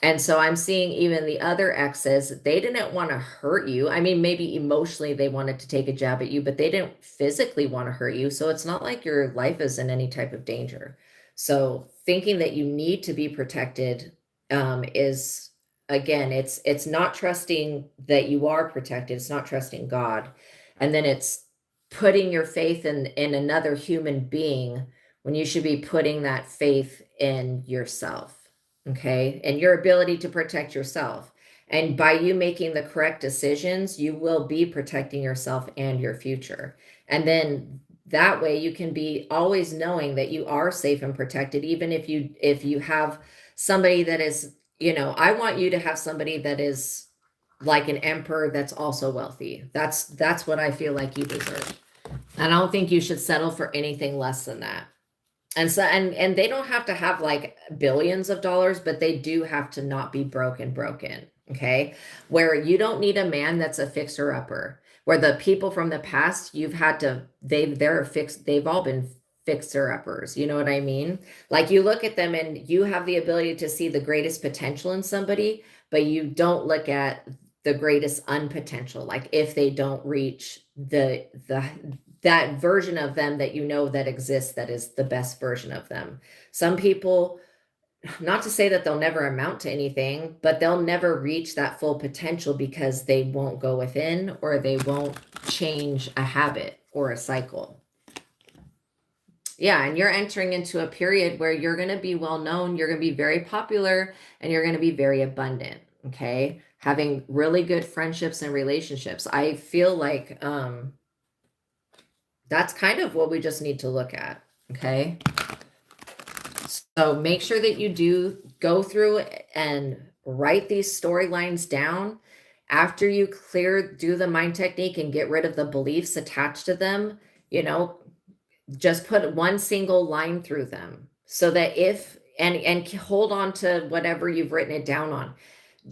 And so I'm seeing even the other exes, they didn't want to hurt you. I mean, maybe emotionally they wanted to take a jab at you, but they didn't physically want to hurt you. So it's not like your life is in any type of danger. So thinking that you need to be protected, is, again, it's not trusting that you are protected. It's not trusting God. And then it's putting your faith in another human being when you should be putting that faith in yourself. Okay, and your ability to protect yourself. And by you making the correct decisions, you will be protecting yourself and your future. And then that way you can be always knowing that you are safe and protected, even if you have somebody that is, I want you to have somebody that is like an emperor that's also wealthy. That's what I feel like you deserve. And I don't think you should settle for anything less than that. And so, and they don't have to have like billions of dollars, but they do have to not be broken. Okay. Where you don't need a man that's a fixer upper, where the people from the past they've all been fixer uppers. You know what I mean? Like you look at them and you have the ability to see the greatest potential in somebody, but you don't look at the greatest unpotential. Like if they don't reach that version of them that exists, that is the best version of them. Some people, not to say that they'll never amount to anything, but they'll never reach that full potential because they won't go within or they won't change a habit or a cycle. Yeah, and you're entering into a period where you're going to be well known, you're going to be very popular, and you're going to be very abundant, okay? Having really good friendships and relationships. I feel like that's kind of what we just need to look at, okay? So make sure that you do go through and write these storylines down. After you do the mind technique and get rid of the beliefs attached to them, just put one single line through them so that and hold on to whatever you've written it down on.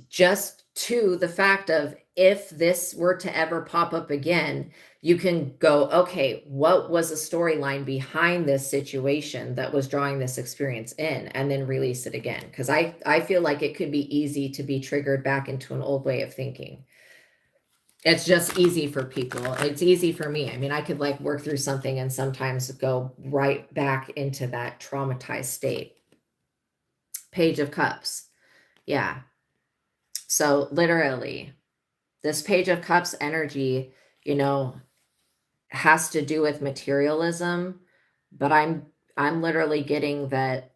Just to the fact of, if this were to ever pop up again, you can go, okay, what was the storyline behind this situation that was drawing this experience in, and then release it again. Because I feel like it could be easy to be triggered back into an old way of thinking. It's just easy for people. It's easy for me. I mean, I could like work through something and sometimes go right back into that traumatized state. Page of Cups. Yeah. So literally, this Page of Cups energy, has to do with materialism, but I'm literally getting that,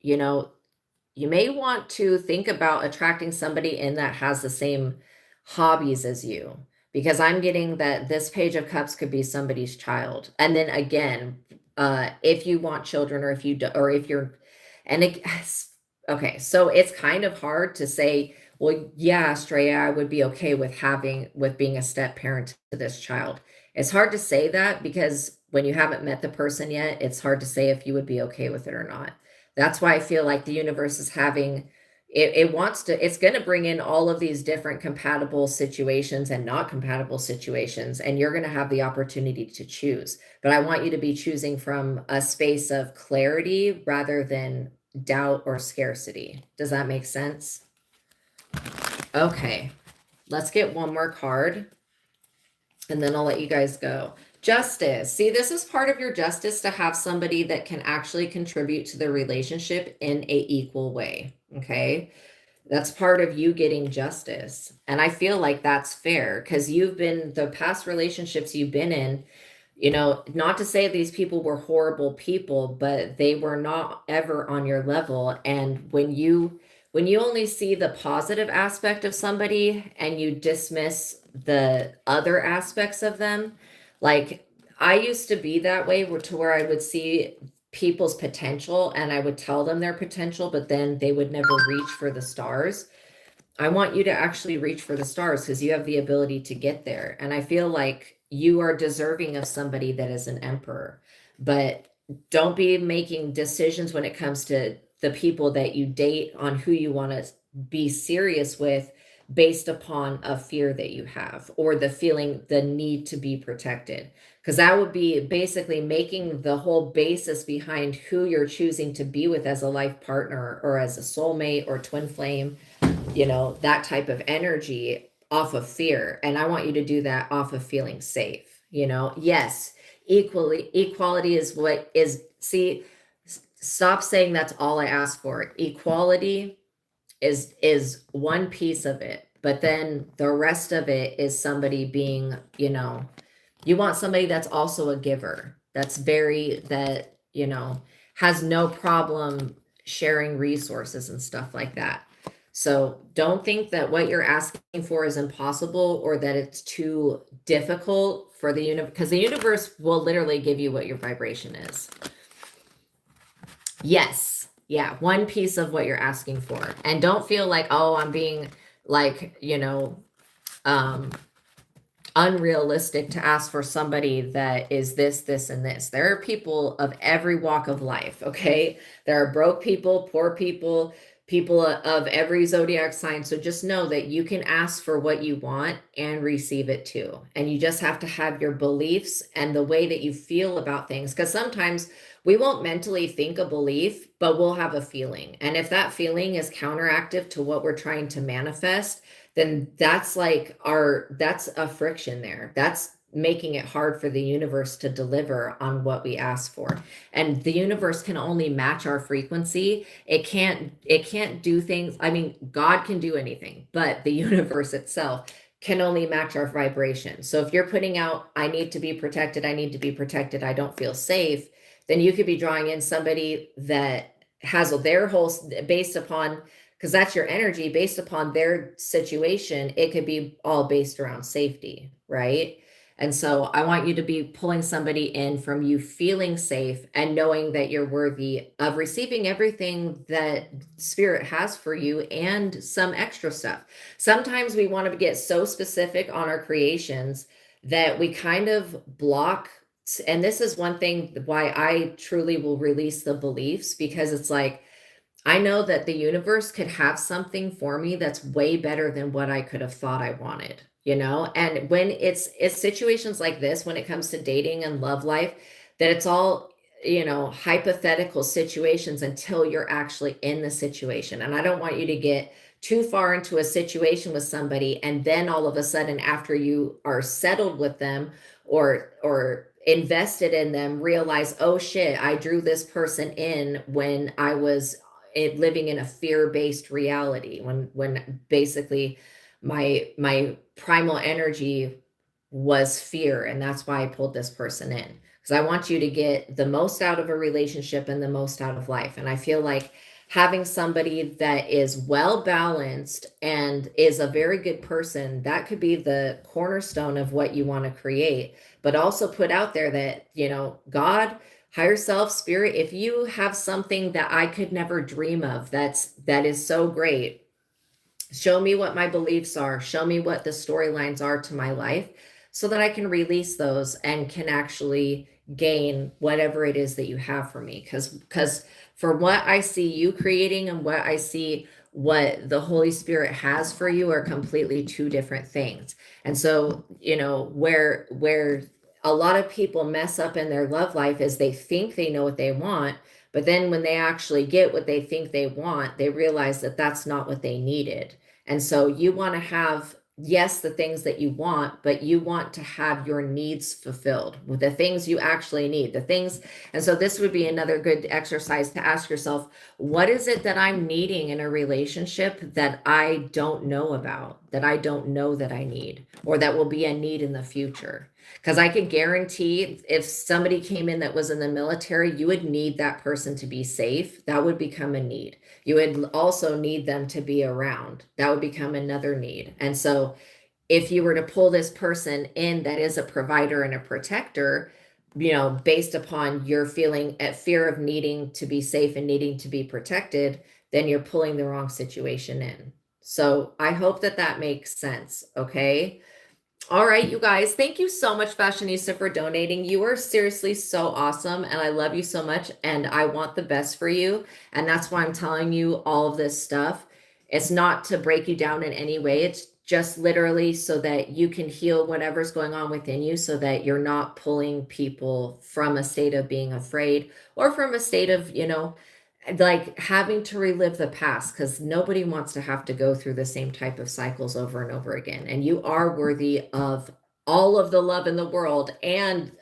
you may want to think about attracting somebody in that has the same hobbies as you, because I'm getting that this Page of Cups could be somebody's child. And then again, if you want children, or if you do, or if you're, and it, okay, so it's kind of hard to say, well, yeah, Astraea, I would be okay with being a step parent to this child. It's hard to say that because when you haven't met the person yet, it's hard to say if you would be okay with it or not. That's why I feel like the universe is having, it's going to bring in all of these different compatible situations and not compatible situations, and you're going to have the opportunity to choose. But I want you to be choosing from a space of clarity rather than doubt or scarcity. Does that make sense? Okay. Let's get one more card, and then I'll let you guys go. Justice. See, this is part of your justice, to have somebody that can actually contribute to the relationship in a equal way. Okay. That's part of you getting justice. And I feel like that's fair, because you've been, the past relationships you've been in, you know, not to say these people were horrible people, but they were not ever on your level. And when you only see the positive aspect of somebody and you dismiss the other aspects of them, like I used to be that way, to where I would see people's potential and I would tell them their potential, but then they would never reach for the stars. I want you to actually reach for the stars, because you have the ability to get there. And I feel like you are deserving of somebody that is an emperor. But don't be making decisions when it comes to the people that you date on who you want to be serious with based upon a fear that you have, or the feeling, the need to be protected. Because that would be basically making the whole basis behind who you're choosing to be with as a life partner, or as a soulmate, or twin flame, you know, that type of energy, off of fear. And I want you to do that off of feeling safe. You know, yes, equality is what is, see, stop saying that's all I ask for. Equality is one piece of it, but then the rest of it is somebody being, you know, you want somebody that's also a giver, that's very, that, you know, has no problem sharing resources and stuff like that. So don't think that what you're asking for is impossible, or that it's too difficult for the universe, because the universe will literally give you what your vibration is. Yes. Yeah. One piece of what you're asking for. And don't feel like, oh, I'm being like, you know, unrealistic to ask for somebody that is this, this, and this. There are people of every walk of life. Okay. There are broke people, poor people, people of every zodiac sign. So just know that you can ask for what you want and receive it too. And you just have to have your beliefs and the way that you feel about things. Because sometimes we won't mentally think a belief, but we'll have a feeling. And if that feeling is counteractive to what we're trying to manifest, then that's like that's a friction there. That's making it hard for the universe to deliver on what we ask for. And the universe can only match our frequency. It can't do things. I mean, God can do anything, but the universe itself can only match our vibration. So if you're putting out, I need to be protected, I need to be protected, I don't feel safe, then you could be drawing in somebody that has their whole, based upon, because that's your energy, based upon their situation, it could be all based around safety, right? And so I want you to be pulling somebody in from you feeling safe and knowing that you're worthy of receiving everything that spirit has for you, and some extra stuff. Sometimes we want to get so specific on our creations that we kind of block. And this is one thing why I truly will release the beliefs, because it's like, I know that the universe could have something for me that's way better than what I could have thought I wanted, you know? And when it's situations like this, when it comes to dating and love life, that it's all, you know, hypothetical situations until you're actually in the situation. And I don't want you to get too far into a situation with somebody, and then all of a sudden, after you are settled with them, or invested in them, realize, oh shit, I drew this person in when I was living in a fear-based reality, when basically my primal energy was fear, and that's why I pulled this person in, because I want you to get the most out of a relationship and the most out of life. And I feel like having somebody that is well balanced and is a very good person, that could be the cornerstone of what you want to create. But also put out there that, you know, God, higher self, spirit, if you have something that I could never dream of, that is so great, show me what my beliefs are, show me what the storylines are to my life, so that I can release those and can actually gain whatever it is that you have for me. Because for what I see you creating and what I see what the Holy Spirit has for you are completely two different things. And so, you know, where a lot of people mess up in their love life is they think they know what they want, but then when they actually get what they think they want, they realize that that's not what they needed. And so you want to have yes, the things that you want, but you want to have your needs fulfilled with the things you actually need, the things. And so this would be another good exercise to ask yourself, what is it that I'm needing in a relationship that I don't know about, that I don't know that I need, or that will be a need in the future? Because I could guarantee if somebody came in that was in the military, you would need that person to be safe. That would become a need. You would also need them to be around. That would become another need. And so if you were to pull this person in that is a provider and a protector, based upon your feeling at fear of needing to be safe and needing to be protected, then you're pulling the wrong situation in. So I hope that that makes sense. Okay. All right, you guys, thank you so much, Fashionista, for donating. You are seriously so awesome, and I love you so much, and I want the best for you, and that's why I'm telling you all of this stuff. It's not to break you down in any way. It's just literally so that you can heal whatever's going on within you, so that you're not pulling people from a state of being afraid or from a state of, like having to relive the past, because nobody wants to have to go through the same type of cycles over and over again. And you are worthy of all of the love in the world and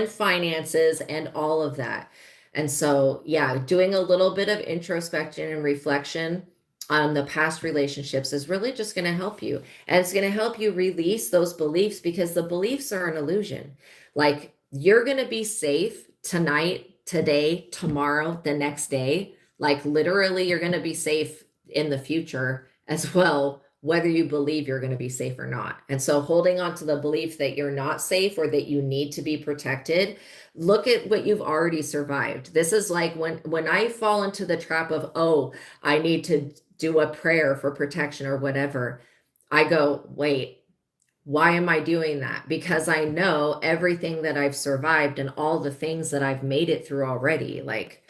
finances and all of that. And so, yeah, doing a little bit of introspection and reflection on the past relationships is really just going to help you. And it's going to help you release those beliefs, because the beliefs are an illusion. Like, you're going to be safe tonight, today, tomorrow, the next day. Like, literally, you're going to be safe in the future as well, whether you believe you're going to be safe or not. And so holding on to the belief that you're not safe or that you need to be protected, look at what you've already survived. This is like when I fall into the trap of, oh, I need to do a prayer for protection or whatever, I go, wait, why am I doing that? Because I know everything that I've survived and all the things that I've made it through already. Like,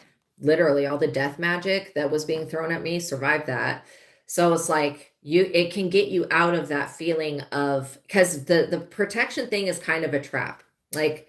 literally all the death magic that was being thrown at me, survived that. So it's like it can get you out of that feeling of, because the protection thing is kind of a trap. Like,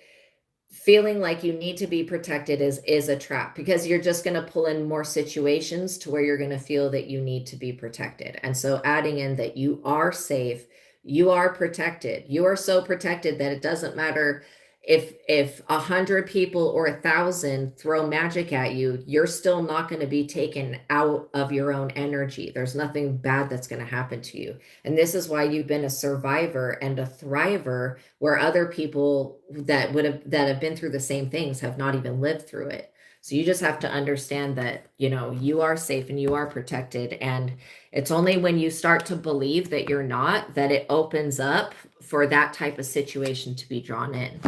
feeling like you need to be protected is a trap, because you're just going to pull in more situations to where you're going to feel that you need to be protected. And so adding in that you are safe, you are protected, you are so protected that it doesn't matter if 100 people or 1,000 throw magic at you, you're still not going to be taken out of your own energy. There's nothing bad that's going to happen to you. And this is why you've been a survivor and a thriver, where other people that have been through the same things have not even lived through it. So you just have to understand that, you are safe and you are protected. And it's only when you start to believe that you're not, that it opens up for that type of situation to be drawn in.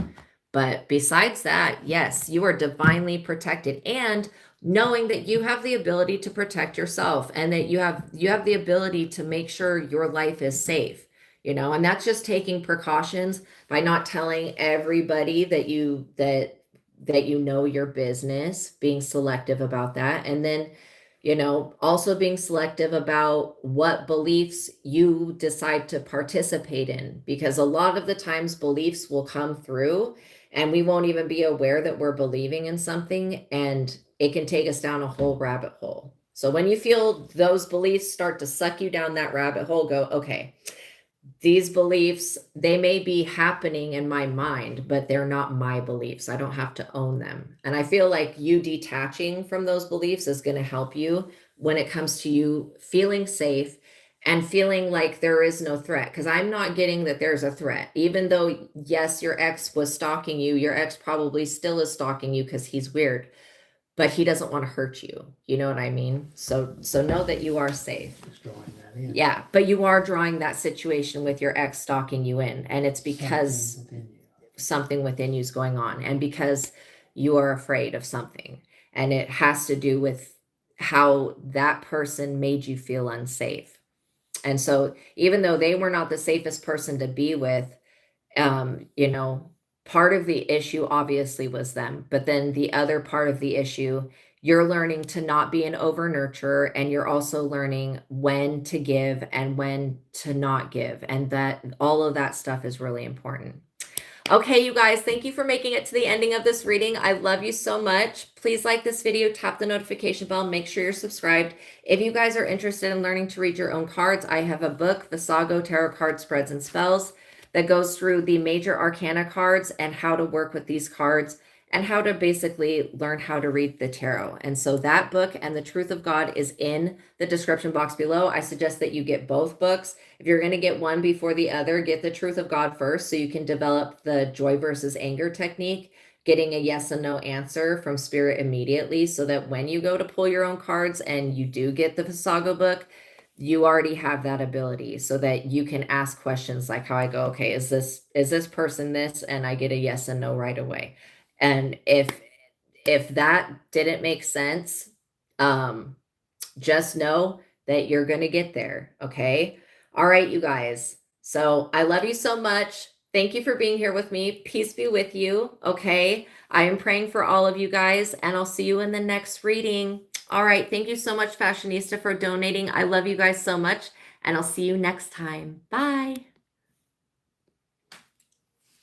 But besides that, yes, you are divinely protected, and knowing that you have the ability to protect yourself, and that you have the ability to make sure your life is safe, and that's just taking precautions by not telling everybody that you know your business, being selective about that. And then, also being selective about what beliefs you decide to participate in, because a lot of the times beliefs will come through and we won't even be aware that we're believing in something, and it can take us down a whole rabbit hole. So when you feel those beliefs start to suck you down that rabbit hole, go, okay, these beliefs, they may be happening in my mind, but they're not my beliefs. I don't have to own them. And I feel like you detaching from those beliefs is going to help you when it comes to you feeling safe and feeling like there is no threat. Because I'm not getting that there's a threat. Even though, yes, your ex was stalking you, your ex probably still is stalking you because he's weird, but he doesn't want to hurt you. You know what I mean? So know that you are safe. Just drawing that in. Yeah, but you are drawing that situation with your ex stalking you in, and it's because something within you is going on, and because you are afraid of something, and it has to do with how that person made you feel unsafe. And so even though they were not the safest person to be with, part of the issue obviously was them, but then the other part of the issue, you're learning to not be an over nurturer, and you're also learning when to give and when to not give. And that all of that stuff is really important. Okay, you guys, thank you for making it to the ending of this reading. I love you so much. Please like this video, tap the notification bell, make sure you're subscribed. If you guys are interested in learning to read your own cards, I have a book, Visago Tarot Card Spreads and Spells, that goes through the major arcana cards and how to work with these cards and how to basically learn how to read the tarot. And so that book and The Truth of God is in the description box below. I suggest that you get both books. If you're going to get one before the other, get The Truth of God first so you can develop the joy versus anger technique, getting a yes and no answer from spirit immediately, so that when you go to pull your own cards and you do get the Visago book, you already have that ability so that you can ask questions like how I go, okay, is this person this? And I get a yes and no right away. And if that didn't make sense, just know that you're going to get there. Okay. All right, you guys. So I love you so much. Thank you for being here with me. Peace be with you. Okay. I am praying for all of you guys, and I'll see you in the next reading. All right. Thank you so much, Fashionista, for donating. I love you guys so much, and I'll see you next time. Bye.